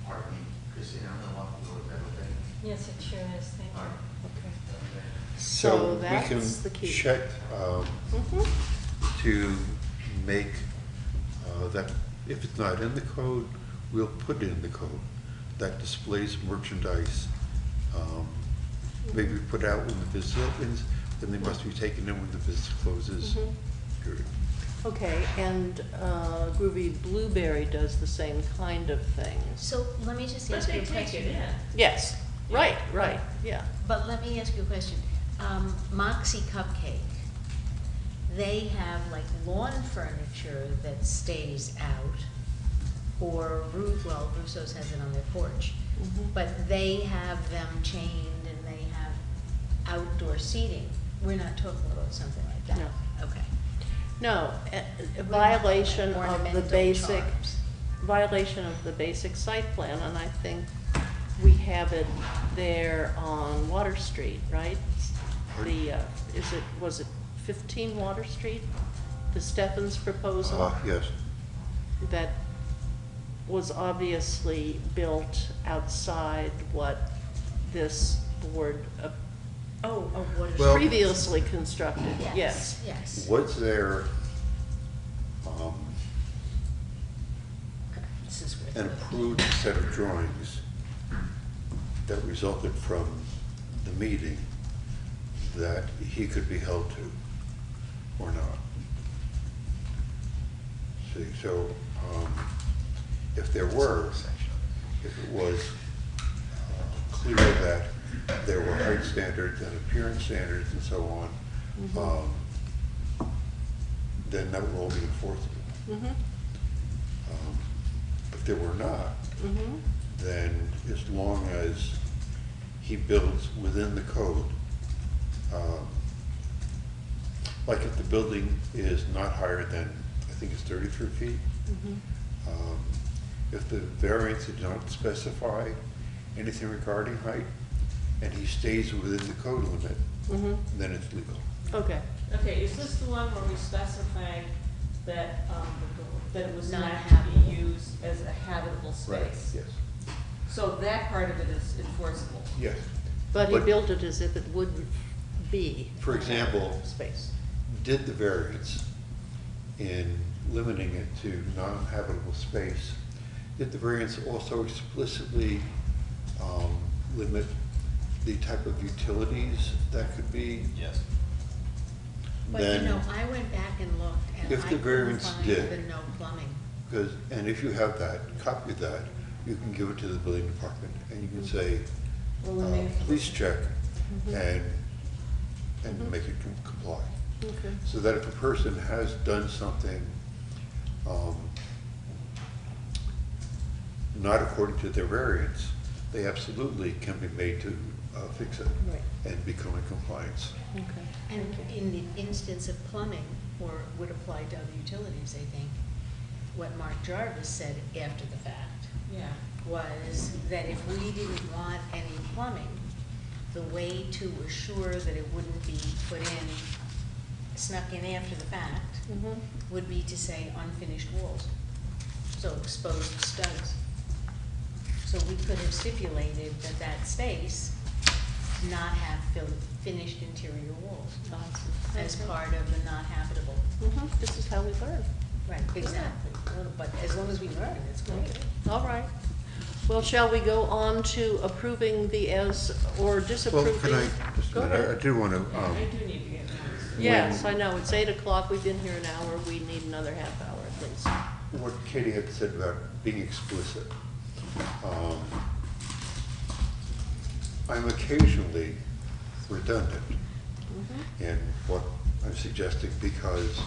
Pardon me, Christine, I'm gonna walk a little bit with it. Yes, it sure is, thank All right. you. So we that's can the key. check Mm-hmm. to make that, if it's not in the code, we'll put it in the code. That displays merchandise, maybe put out when the business opens, then they must be taken in when the business closes. Mhm. Period. Okay, and Groovy Blueberry does the same kind of thing. So let me just But ask you they a take question. it in. Yes, right, yeah. But let me ask you a question. Moxie Cupcake, they have like lawn furniture that stays out, or Russo's has it on their porch. Mhm. But they have them chained and they have outdoor seating. We're not talking about something like that. No. Okay. No, a violation of the Ornamental basic, charms. violation of the basic site plan, and I think we have it there on Water Street, right? The, was it 15 Water Street? The Steffens proposal? Yes. That was obviously built outside what this board What is? Well- previously constructed, yes. Yes. Was there Okay, this is where an the- approved set of drawings that resulted from the meeting that he could be held to or not? See, so if there were, if it was clear that there were height standards and appearance standards and so on, then that would all be enforceable. Mhm, If there were not, mhm, then as long as he builds within the code, like if the building is not higher than, I think it's 33 feet, mhm. if the variance did not specify anything regarding height, and he stays within the code limit, Mhm. then it's legal. Okay, Okay, is this the one where we specified that, that it was not to Non-habitable. be used as a habitable space? Yes. So that part of it is enforceable. Yes. but he But- built it as if it would be. For example, Space. did the variance in limiting it to non-habitable space, did the variance also explicitly limit the type of utilities that could be? Yes. But Then- you know, I went back and looked and If I the couldn't variance find did- the no plumbing. Because, and if you have that, copy of that, you can give it to the building department, and you can say, Well, then they have to please listen. check, Mhm. and Mhm. make it comply. Okay. So that if a person has done something not according to their variance, they absolutely can be made to fix it Right. and become in compliance. Okay. And in the instance of plumbing, or would apply to other utilities, I think, what Mark Jarvis said after the fact Yeah. was that if we didn't want any plumbing, the way to assure that it wouldn't be put in, snuck in after the fact, Mhm. would be to say unfinished walls, so exposed studs. So we could have stipulated that that space not have finished interior walls as Okay. part of the not habitable. Mhm. This is how we learn. Right, exactly. But as long as we learn, it's great. Okay. All right. Well, shall we go on to approving the or Well, disapproving? can I, just a Go minute, I ahead. do want I to, do need to get notes. Yes, I know, it's 8 o'clock, we've been here an hour, we need another half hour at least. what Katie had said about being explicit. I'm occasionally redundant Mhm. in what I'm suggesting because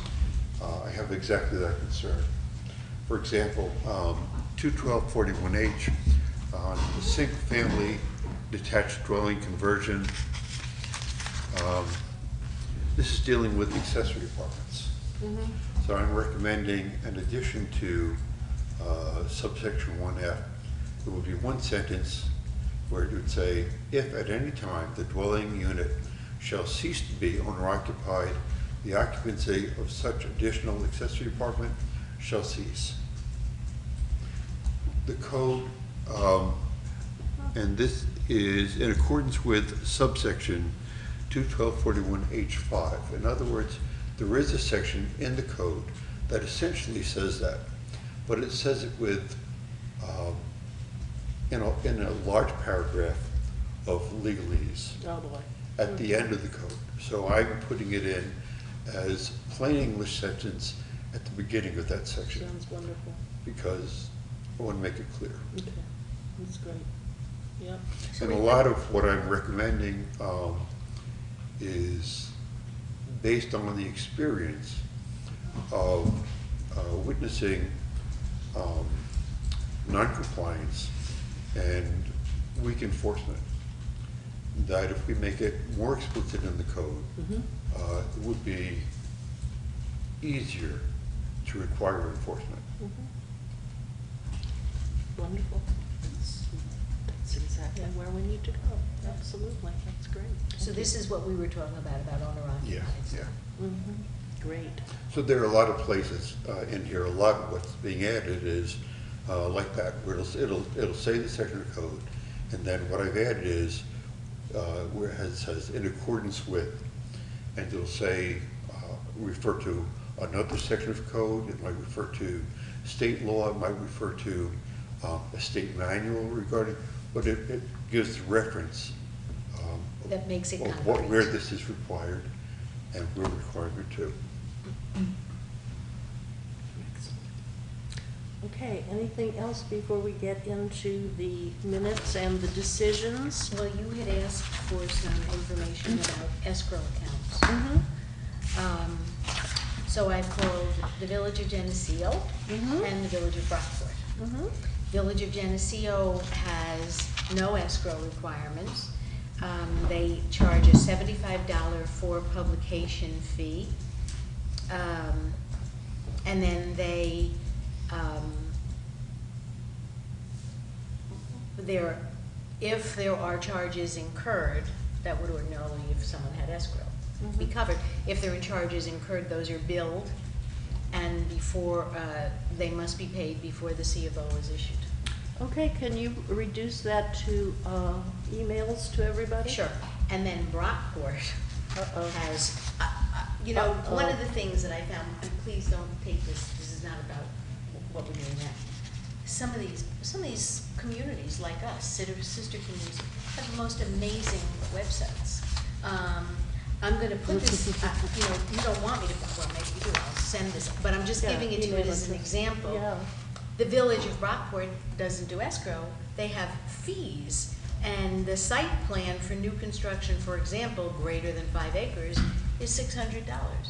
I have exactly that concern. For example, 21241H on the single-family detached dwelling conversion. This is dealing with accessory apartments. Mhm. So I'm recommending, in addition to subsection 1F, it would be one sentence where it would say, if at any time the dwelling unit shall cease to be owner occupied, the occupancy of such additional accessory apartment shall cease. The code, and this is in accordance with subsection 21241H5. In other words, there is a section in the code that essentially says that, but it says it with, in a large paragraph of legalese Oh, boy. at the end of the code. So I'm putting it in as plain English sentence at the beginning of that section, Sounds wonderful. because I want to make it clear. Okay, that's great. Yep. So And a we- lot of what I'm recommending is based on the experience of witnessing noncompliance and weak enforcement. That if we make it more explicit in the code, Mhm. it would be easier to require enforcement. Mhm. Wonderful. That's exactly where we need to go. Absolutely, that's great. So this is what we were talking about owner occupied. Yeah. Mhm. Great. So there are a lot of places in here, a lot of what's being added is like that, where it'll say the section of code, and then what I've added is where it says in accordance with, and it'll say, refer to another section of code, it might refer to state law, it might refer to a state manual regarding, but it gives the reference. That makes it of concrete. where this is required and we're requiring it to. Okay, anything else before we get into the minutes and the decisions? Well, you had asked for some information about escrow accounts. Mm-hmm. So I've called the Village of Geneseo Mhm. and the Village of Brockport. Mm-hmm. Village of Geneseo has no escrow requirements. They charge a $75 for publication fee. And then they, if there are charges incurred, that would ordinarily, if someone had escrow, be Mhm. covered. If there are charges incurred, those are billed, and before, they must be paid before the CFO is issued. Okay, can you reduce that to emails to everybody? Sure. And then Brockport Uh-oh. has, You know, one Uh-oh. of the things that I found, and please don't take this is not about what we're doing next. Some of these communities like us, sister communities, have the most amazing websites. I'm gonna put this, you don't want me to, well, maybe you do, I'll send this, but I'm just Yeah, giving it to you email as it an to- example. yeah. The Village of Rockport doesn't do escrow, they have fees. And the site plan for new construction, for example, greater than 5 acres, is $600.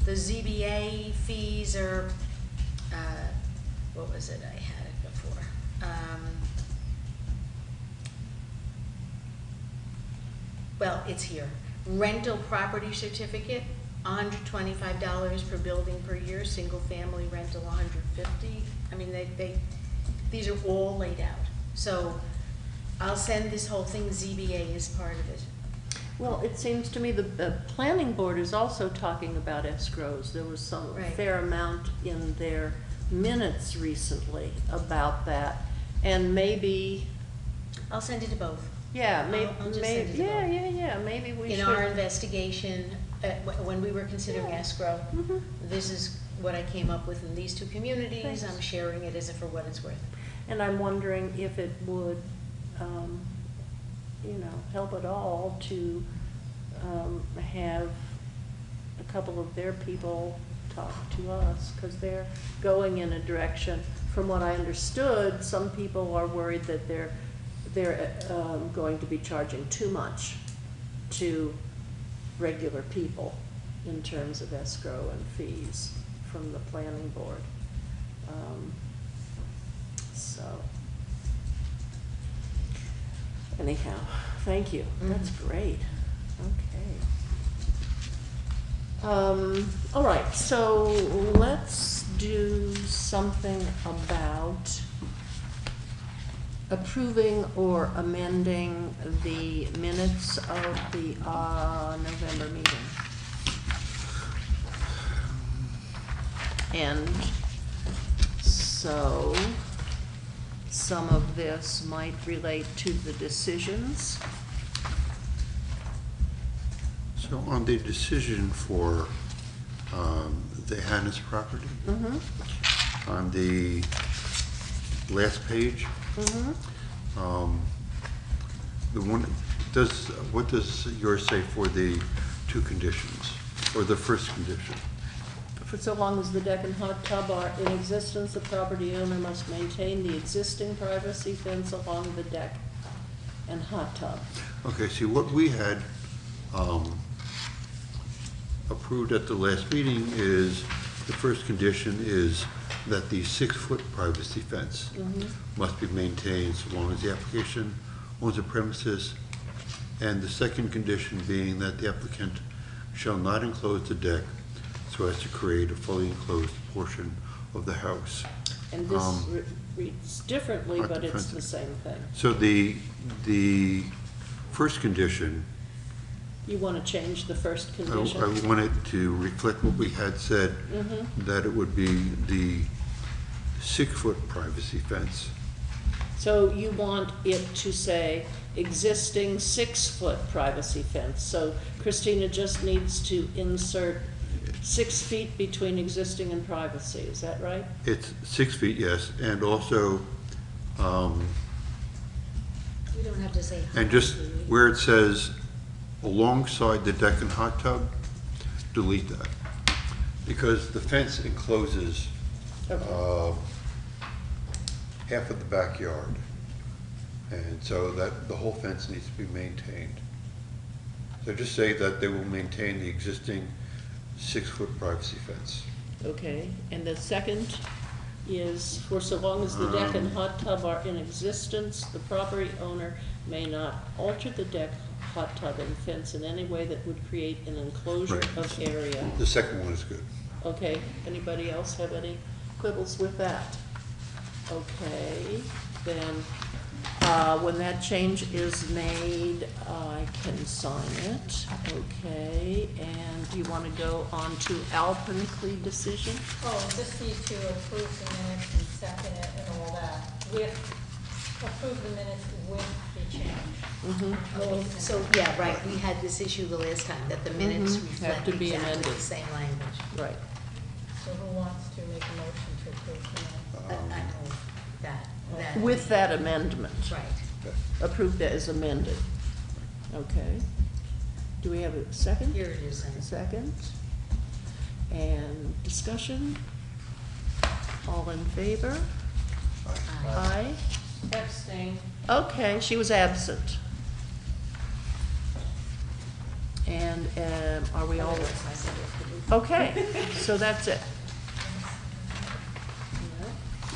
The ZBA fees are, what was it, I had it before. Well, it's here. Rental property certificate, $125 per building per year, single family rental, $150. I mean, these are all laid out. So I'll send this whole thing, ZBA is part of it. Well, it seems to me the planning board is also talking about escrows. There was some Right. fair amount in their minutes recently about that. And maybe, I'll send it to both. yeah, I'll just send maybe, it to both. yeah, maybe we should. In our investigation, when we were considering Yeah. escrow, Mhm. this is what I came up with in these two communities. Thanks. I'm sharing it for what it's worth. And I'm wondering if it would, help at all to have a couple of their people talk to us, because they're going in a direction. From what I understood, some people are worried that they're going to be charging too much to regular people in terms of escrow and fees from the planning board. So, anyhow, thank you. That's great. Okay. All right, so let's do something about approving or amending the minutes of the November meeting. And so some of this might relate to the decisions. So on the decision for the Hannes property, Mm-hmm, on the last page, mm-hmm. what does yours say for the two conditions, or the first condition? For so long as the deck and hot tub are in existence, the property owner must maintain the existing privacy fence along the deck and hot tub. Okay, see, what we had approved at the last meeting is, the first condition is that the 6-foot privacy fence must be maintained so long as the application owns the premises, and the second condition being that the applicant shall not enclose the deck so as to create a fully enclosed portion of the house. And this reads differently, not but it's different. the same thing. So the first condition, You want to change the first I condition? wanted to reflect what we had said, that it would be the 6-foot privacy fence. So you want it to say existing 6-foot privacy fence. So Christina just needs to insert 6 feet between existing and privacy, is that right? It's 6 feet, yes, and also, We don't have to say. and just do we? where it says alongside the deck and hot tub, delete that. Because the fence encloses Okay. half of the backyard. And so that the whole fence needs to be maintained. So just say that they will maintain the existing 6-foot privacy fence. Okay, and the second is, for so long as the deck and hot tub are in existence, the property owner may not alter the deck, hot tub, and fence in any way that would create an enclosure Right. of area. The second one is good. Okay, anybody else have any quibbles with that? Okay, then, when that change is made, I can sign it. Okay, and do you want to go on to Alpenclay decision? Oh, just need to approve the minutes and second it and all that, with, approve the minutes with the change. Oh, so, yeah, right, we had this issue the last time, that the minutes Mhm. reflect Have to be exactly amended. the same language. Right. So who wants to make a motion to approve the minutes? I know that. With that amendment. Right. Approved as amended. Okay. Do we have a second? Here it is. A second. And discussion? All in favor? Aye. Abstain. Okay, she was absent. And are we all? Okay, so that's it.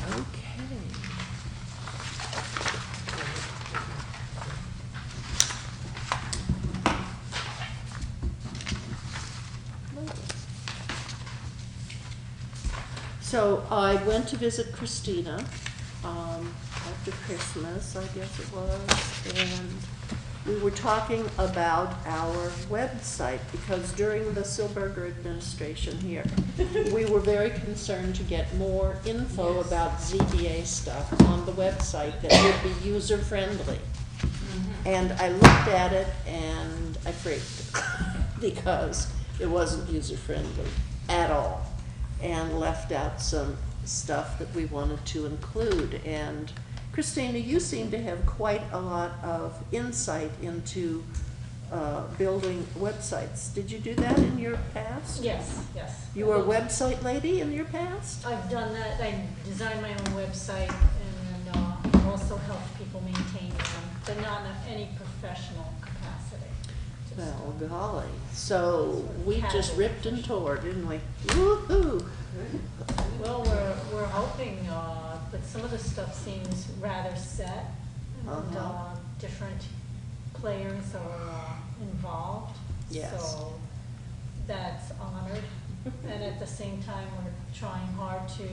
Okay. So I went to visit Christina, after Christmas, I guess it was, and we were talking about our website, because during the Silberger administration here, we were very concerned to get more info Yes. about ZBA stuff on the website that would be user-friendly. And I looked at it and I freaked, because it wasn't user-friendly at all, and left out some stuff that we wanted to include. And Christina, you seem to have quite a lot of insight into building websites. Did you do that in your past? Yes, yes. You were a website lady in your past? I've done that. I designed my own website and then also helped people maintain them, but not in any professional capacity. Just, Well, golly, so we just Casual. ripped and tore, didn't we? Woo-hoo! Well, we're hoping, but some of the stuff seems rather set, and Uh-huh. different players are involved. Yes. So that's honored, and at the same time, we're trying hard to,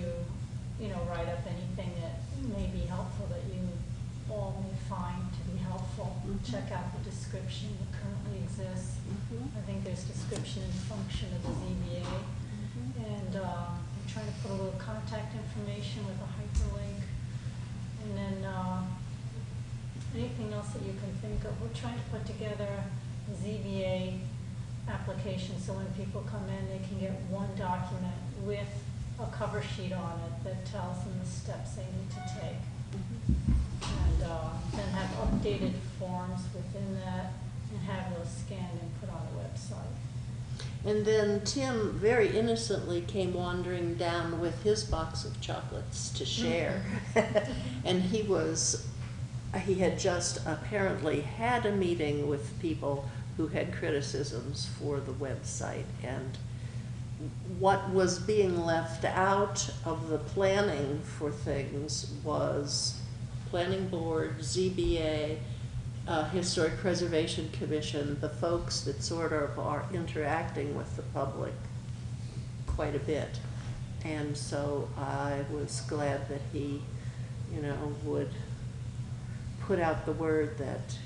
write up anything that may be helpful, that you all may find to be helpful. Mhm. Check out the description that currently exists. Mhm. I think there's description and function of the ZBA. And I'm trying to put a little contact information with a hyperlink. And then anything else that you can think of. We're trying to put together a ZBA application, so when people come in, they can get one document with a cover sheet on it that tells them the steps they need to take. And then have updated forms within that, and have those scanned and put on the website. And then Tim very innocently came wandering down with his box of chocolates to share. And he had just apparently had a meeting with people who had criticisms for the website. And what was being left out of the planning for things was planning board, ZBA, Historic Preservation Commission, the folks that sort of are interacting with the public quite a bit. And so I was glad that he, would put out the word that,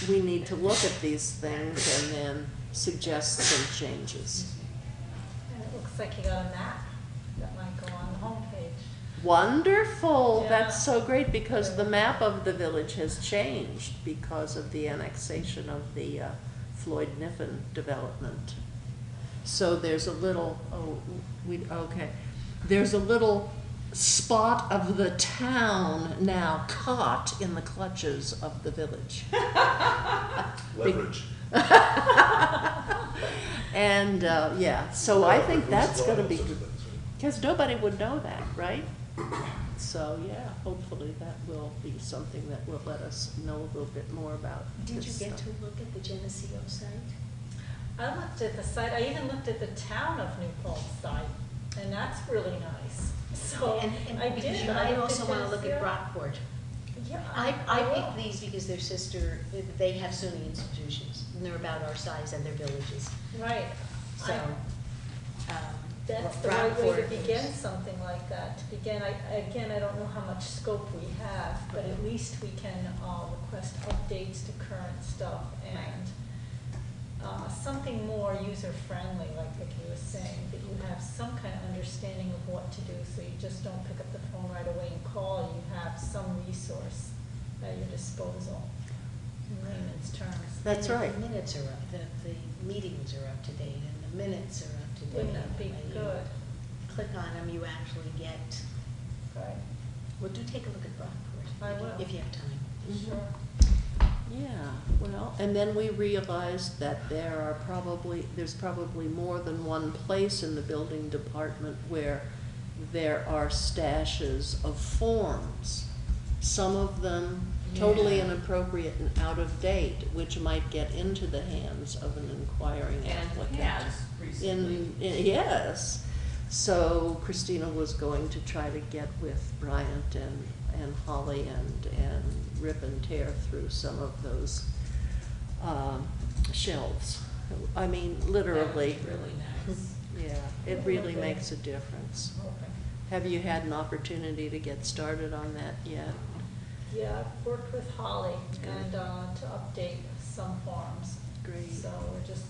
we need to look at these things and then suggest some changes. And it looks like you got a map that might go on the homepage. Wonderful, Yeah. that's so great, because the map of the village has changed because of the annexation of the Floyd Niffen development. So there's a little, there's a little spot of the town now caught in the clutches of the village. Leverage. And, so I think Who's that's gonna allowed be, such things, right? because nobody would know that, right? So, yeah, hopefully that will be something that will let us know a little bit more about Did you this get to stuff. look at the Geneseo site? I looked at the site, I even looked at the town of New Paltz site, and that's really nice. So And I because did. you I might looked also at want to look at Geneseo. Brockport. Yeah, I will. picked these because they're sister, they have SUNY institutions, and they're about our size and their villages. Right. So, That's the right way to Brockport begin is- something like that. To begin, again, I don't know how much scope we have, but at least we can request updates to current stuff and something more user-friendly, like Vicki was saying, that you have some kind of understanding of what to do, so you just don't pick up the phone right away and call. You have some resource at your disposal, in layman's terms. That's And if right. the minutes are up, the meetings are up to date, and the minutes are up to date. Wouldn't that be and you good? Click on them, you actually get, Right, well, do take a look at Rockport. I will. If you have time. sure. Yeah, well, and then we realized that there's probably more than one place in the building department where there are stashes of forms. Some of them totally Yeah. inappropriate and out of date, which might get into the hands of an inquiring And applicant. has recently. Yes, so Christina was going to try to get with Bryant and Holly and rip and tear through some of those shelves. I mean, literally. That was really nice. Yeah, it really makes a difference. Okay. Have you had an opportunity to get started on that yet? Yeah, I've worked with Holly Good. and to update some forms. Great. So we're just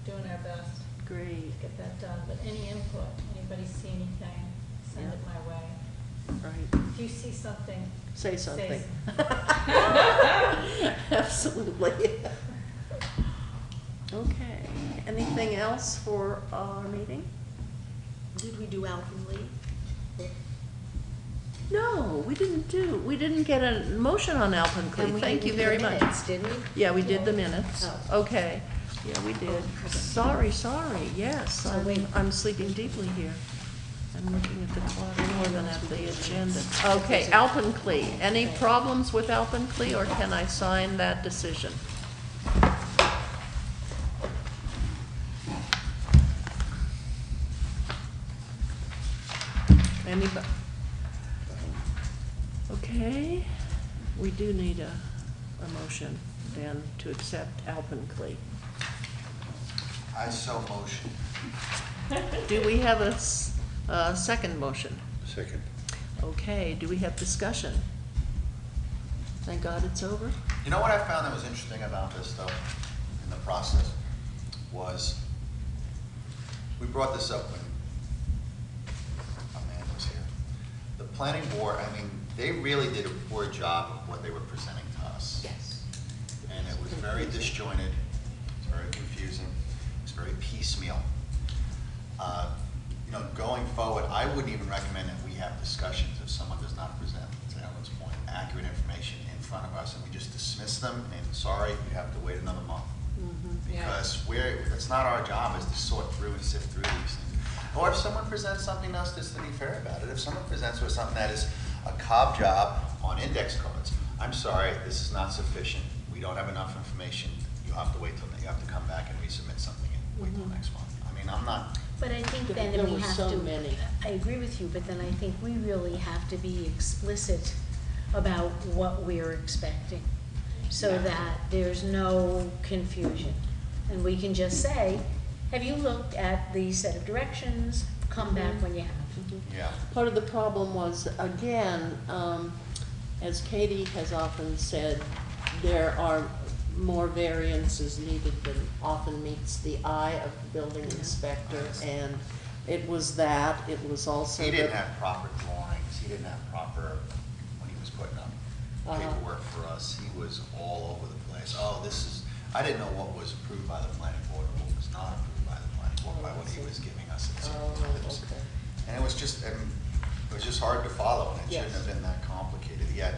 doing our best to Great, get that done. But any input, anybody see anything, send Yeah. it my way. right. If you see something, Say something. something. Absolutely. Okay, anything else for our meeting? Did we do Alvin Lee? No, we didn't get a motion on And Alpenclay, we thank you didn't do very the much. minutes, did we? Yeah, we did the minutes, Oh. okay, yeah, we did. Oh, okay. Sorry, yes, So wait. I'm sleeping deeply here. I'm looking at the clock more than at the agenda. Okay, Alpenclay, any problems with Alpenclay, or can I sign that decision? Anybody? Okay, we do need a motion then to accept Alpenclay. I so motion. Do we have a second motion? Second. Okay, do we have discussion? Thank God it's over. You know what I found that was interesting about this, though, in the process, was we brought this up when Amanda was here. The planning board, I mean, they really did a poor job of what they were presenting to us. Yes. And it was very disjointed, it was very confusing, it was very piecemeal. You know, going forward, I wouldn't even recommend that we have discussions if someone does not present, to Ellen's point, accurate information in front of us, and we just dismiss them, and sorry, you have to wait another month. Yeah. Because it's not our job is to sort through and sift through these things. Or if someone presents something to us, just to be fair about it, if someone presents with something that is a cob job on index cards, I'm sorry, this is not sufficient. We don't have enough information. You have to wait till, you have to come back and resubmit something and wait till next month. I mean, I'm not, But I think There then we were have so to. many. I agree with you, but then I think we really have to be explicit about what we're expecting, so that there's no confusion. And we can just say, have you looked at the set of directions? Come back when you have. yeah. Part of the problem was, again, as Katie has often said, there are more variances needed than often meets the eye of the building inspector, and it was that, it was also. He didn't that- have proper drawings, he didn't have proper, when he was putting up paperwork for us, he was all over the place. Oh, this is, I didn't know what was approved by the planning board or what was not approved by the planning board, by what he was giving us at certain Oh, times. okay. And it was just, I mean, it was just hard to follow, and it shouldn't Yes. have been that complicated. He had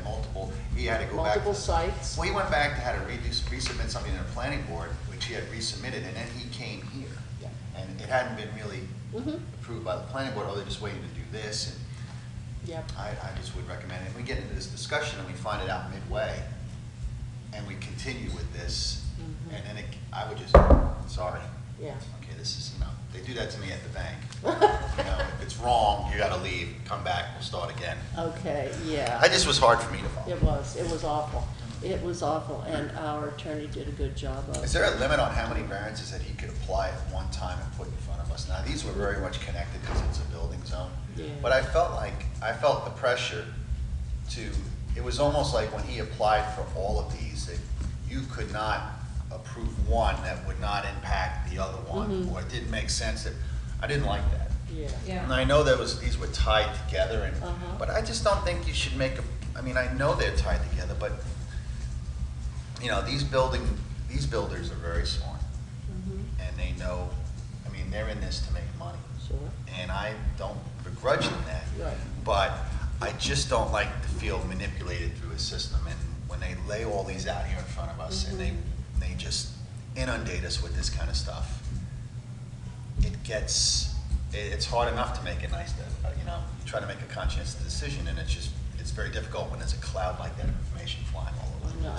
he had to go back. Multiple sites. Well, he went back to had to resubmit something to the planning board, which he had resubmitted, and then he came here. Yeah. And it hadn't been really Mhm. approved by the planning board, oh, they're just waiting to do this, and Yep. I just would recommend, and we get into this discussion and we find it out midway, and we continue with this, Mhm. and then I would just, sorry, Yeah. okay, this is, they do that to me at the bank. You know, if it's wrong, you gotta leave, come back, we'll start again. Okay, yeah. It just was hard for me to follow. It was awful. It was awful, and our attorney did a good job of it. Is there a limit on how many variances that he could apply at one time and put in front of us? Now, these were very much connected because it's a building zone. Yeah. But I felt the pressure it was almost like when he applied for all of these, that you could not approve one that would not impact the other one, Mhm. or it didn't make sense. I didn't like that. Yeah. Yeah. And I know these were tied together, Uh-huh. but I just don't think you should I mean, I know they're tied together, but you know, these builders are very smart, and they know, I mean, they're in this to make money. Sure. And I don't begrudge them that. Right. But I just don't like to feel manipulated through a system. And when they lay all these out here in front of us and they just inundate us with this kind of stuff, it's hard enough to make a nice, you know, try to make a conscientious decision, and it's very difficult when there's a cloud like that of information flying all over. No,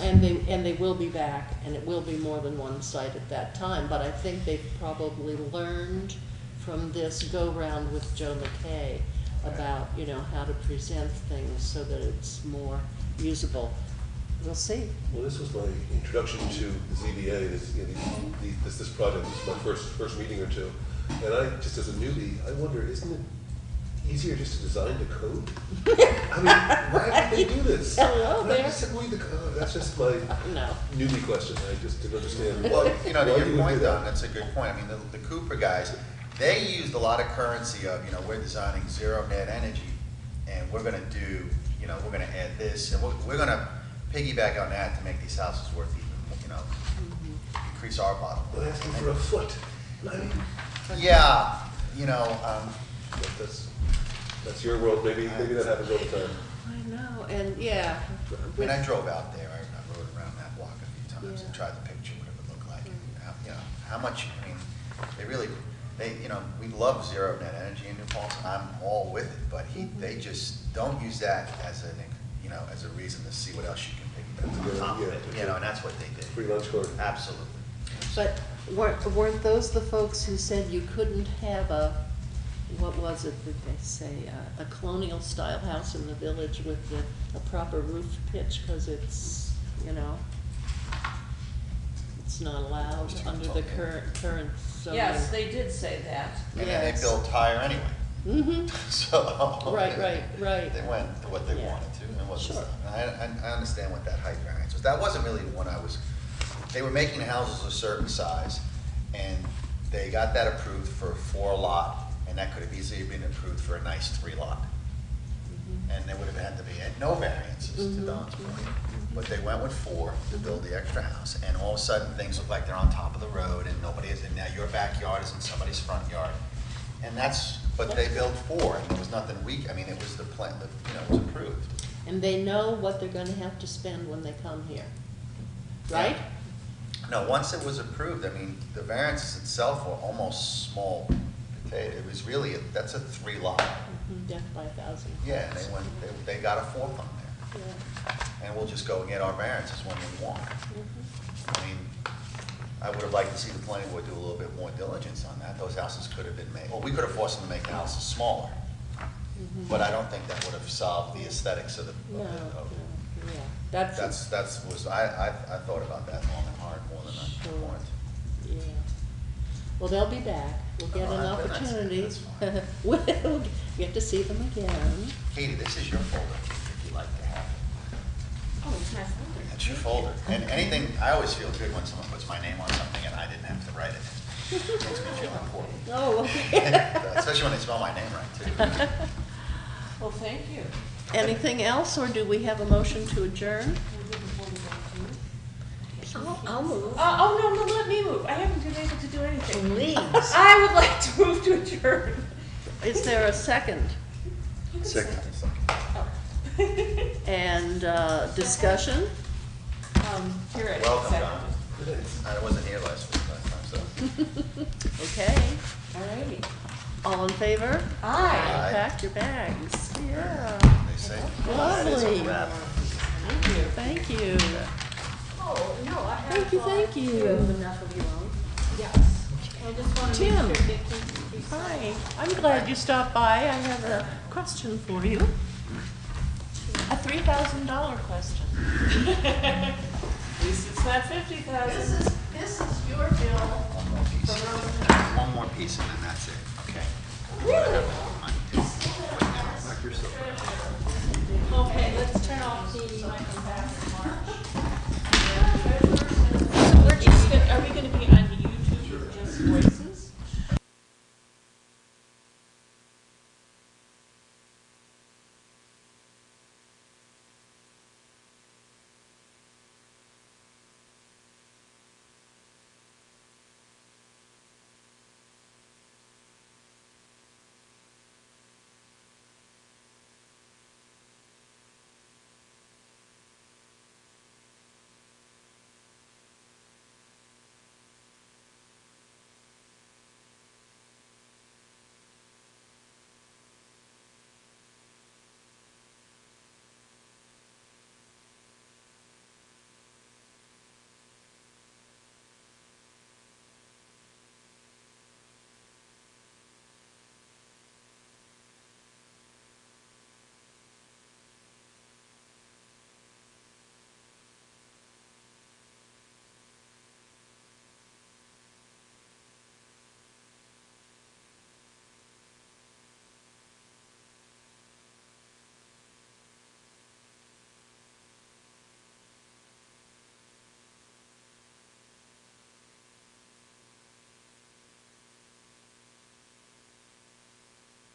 and they will be back, and it will be more than one site at that time, but I think they've probably learned from this go-round with Joe McKay about, you know, how to present things so that it's more usable. We'll see. Well, this was my introduction to the ZBA, this, you know, this project. This is my first meeting or two. And I, just as a newbie, I wonder, isn't it easier just to design the code? I mean, why would they do this? Hello Why there. just read the code? That's just my No. newbie question. I just didn't understand. Well, you know, why to you your would point do though, that. and that's a good point. I mean, the Cooper guys, they used a lot of currency of, you know, we're designing zero net energy, and we're gonna do, you know, we're gonna add this, and we're gonna piggyback on that to make these houses worth even, you know, increase our bottom But line. asking for a foot. I mean, Yeah, you know, but that's your world. Maybe that happens all the time. I know, and yeah. I mean, I drove out there, I rode around that block a few times and Yeah. tried to picture what it would look like. And, you know, how much, I mean, you know, we love zero net energy in New Paltz, and I'm all with it, but they just don't use that as you know, as a reason to see what else you can piggyback on top of it, you know, and that's what they did. Free lunch card. Absolutely. But weren't those the folks who said you couldn't have what was it that they say, a colonial style house in the village with a proper roof pitch, because it's, you know, it's not allowed under the current zoning. Yes, they did say that. And then they Yes. built higher anyway. Mm-hmm. So. Right. They went to what they Yeah. wanted to, and it wasn't. Sure. I understand what that height variance was. That wasn't really what they were making houses a certain size, and they got that approved for a 4-lot, and that could have easily been approved for a nice 3-lot. And there would have had to be no variances, to Don's point. But they went with 4 to build the extra house, and all of a sudden, things look like they're on top of the road, and nobody is, and now your backyard is in somebody's front yard. And but they built 4, and there was nothing weak, I mean, it was the plan, you know, it was approved. And they know what they're gonna have to spend when they come here, right? No, once it was approved, I mean, the variances itself were almost small potato. It was really, that's a 3-lot. Death by 1,000. Yeah, and they got a 4th on there. Yeah. And we'll just go and get our variances when we want. I mean, I would have liked to see the planning board do a little bit more diligence on that. Those houses could have been made, well, we could have forced them to make the houses smaller. But I don't think that would have solved the aesthetics of the. No, yeah, I thought about that long and hard more than I Sure. wanted. yeah. Well, they'll be back, we'll get an Oh, that's opportunity. fine. We'll get to see them again. Katie, this is your folder, if you'd like to have it. Oh, it's my folder. That's your folder. And anything, I always feel good when someone puts my name on something and I didn't have to write it. It makes me feel important. Oh, okay. Especially when they spell my name right, too. Well, thank you. Anything else, or do we have a motion to adjourn? I'll move. Oh, no, let me move. I haven't been able to do anything. Please. I would like to move to adjourn. Is there a second? Second. Oh. And discussion? Here it is. Welcome, Second. Don. I wasn't here last time, so. Okay, Alrighty. all in favor? Aye. Pack your bags, yeah. They say. Lovely. Wrap. Thank you. Thank you. Oh, no, I have. Thank you, thank You have you. enough of your own? Yes. I just want to Tim. make sure that things. Hi, I'm glad you stopped by. I have a question for you. A $3,000 question. At least it's not 50,000. This is your bill. One more piece and then that's it, okay? Really? Okay, let's turn off the microphone.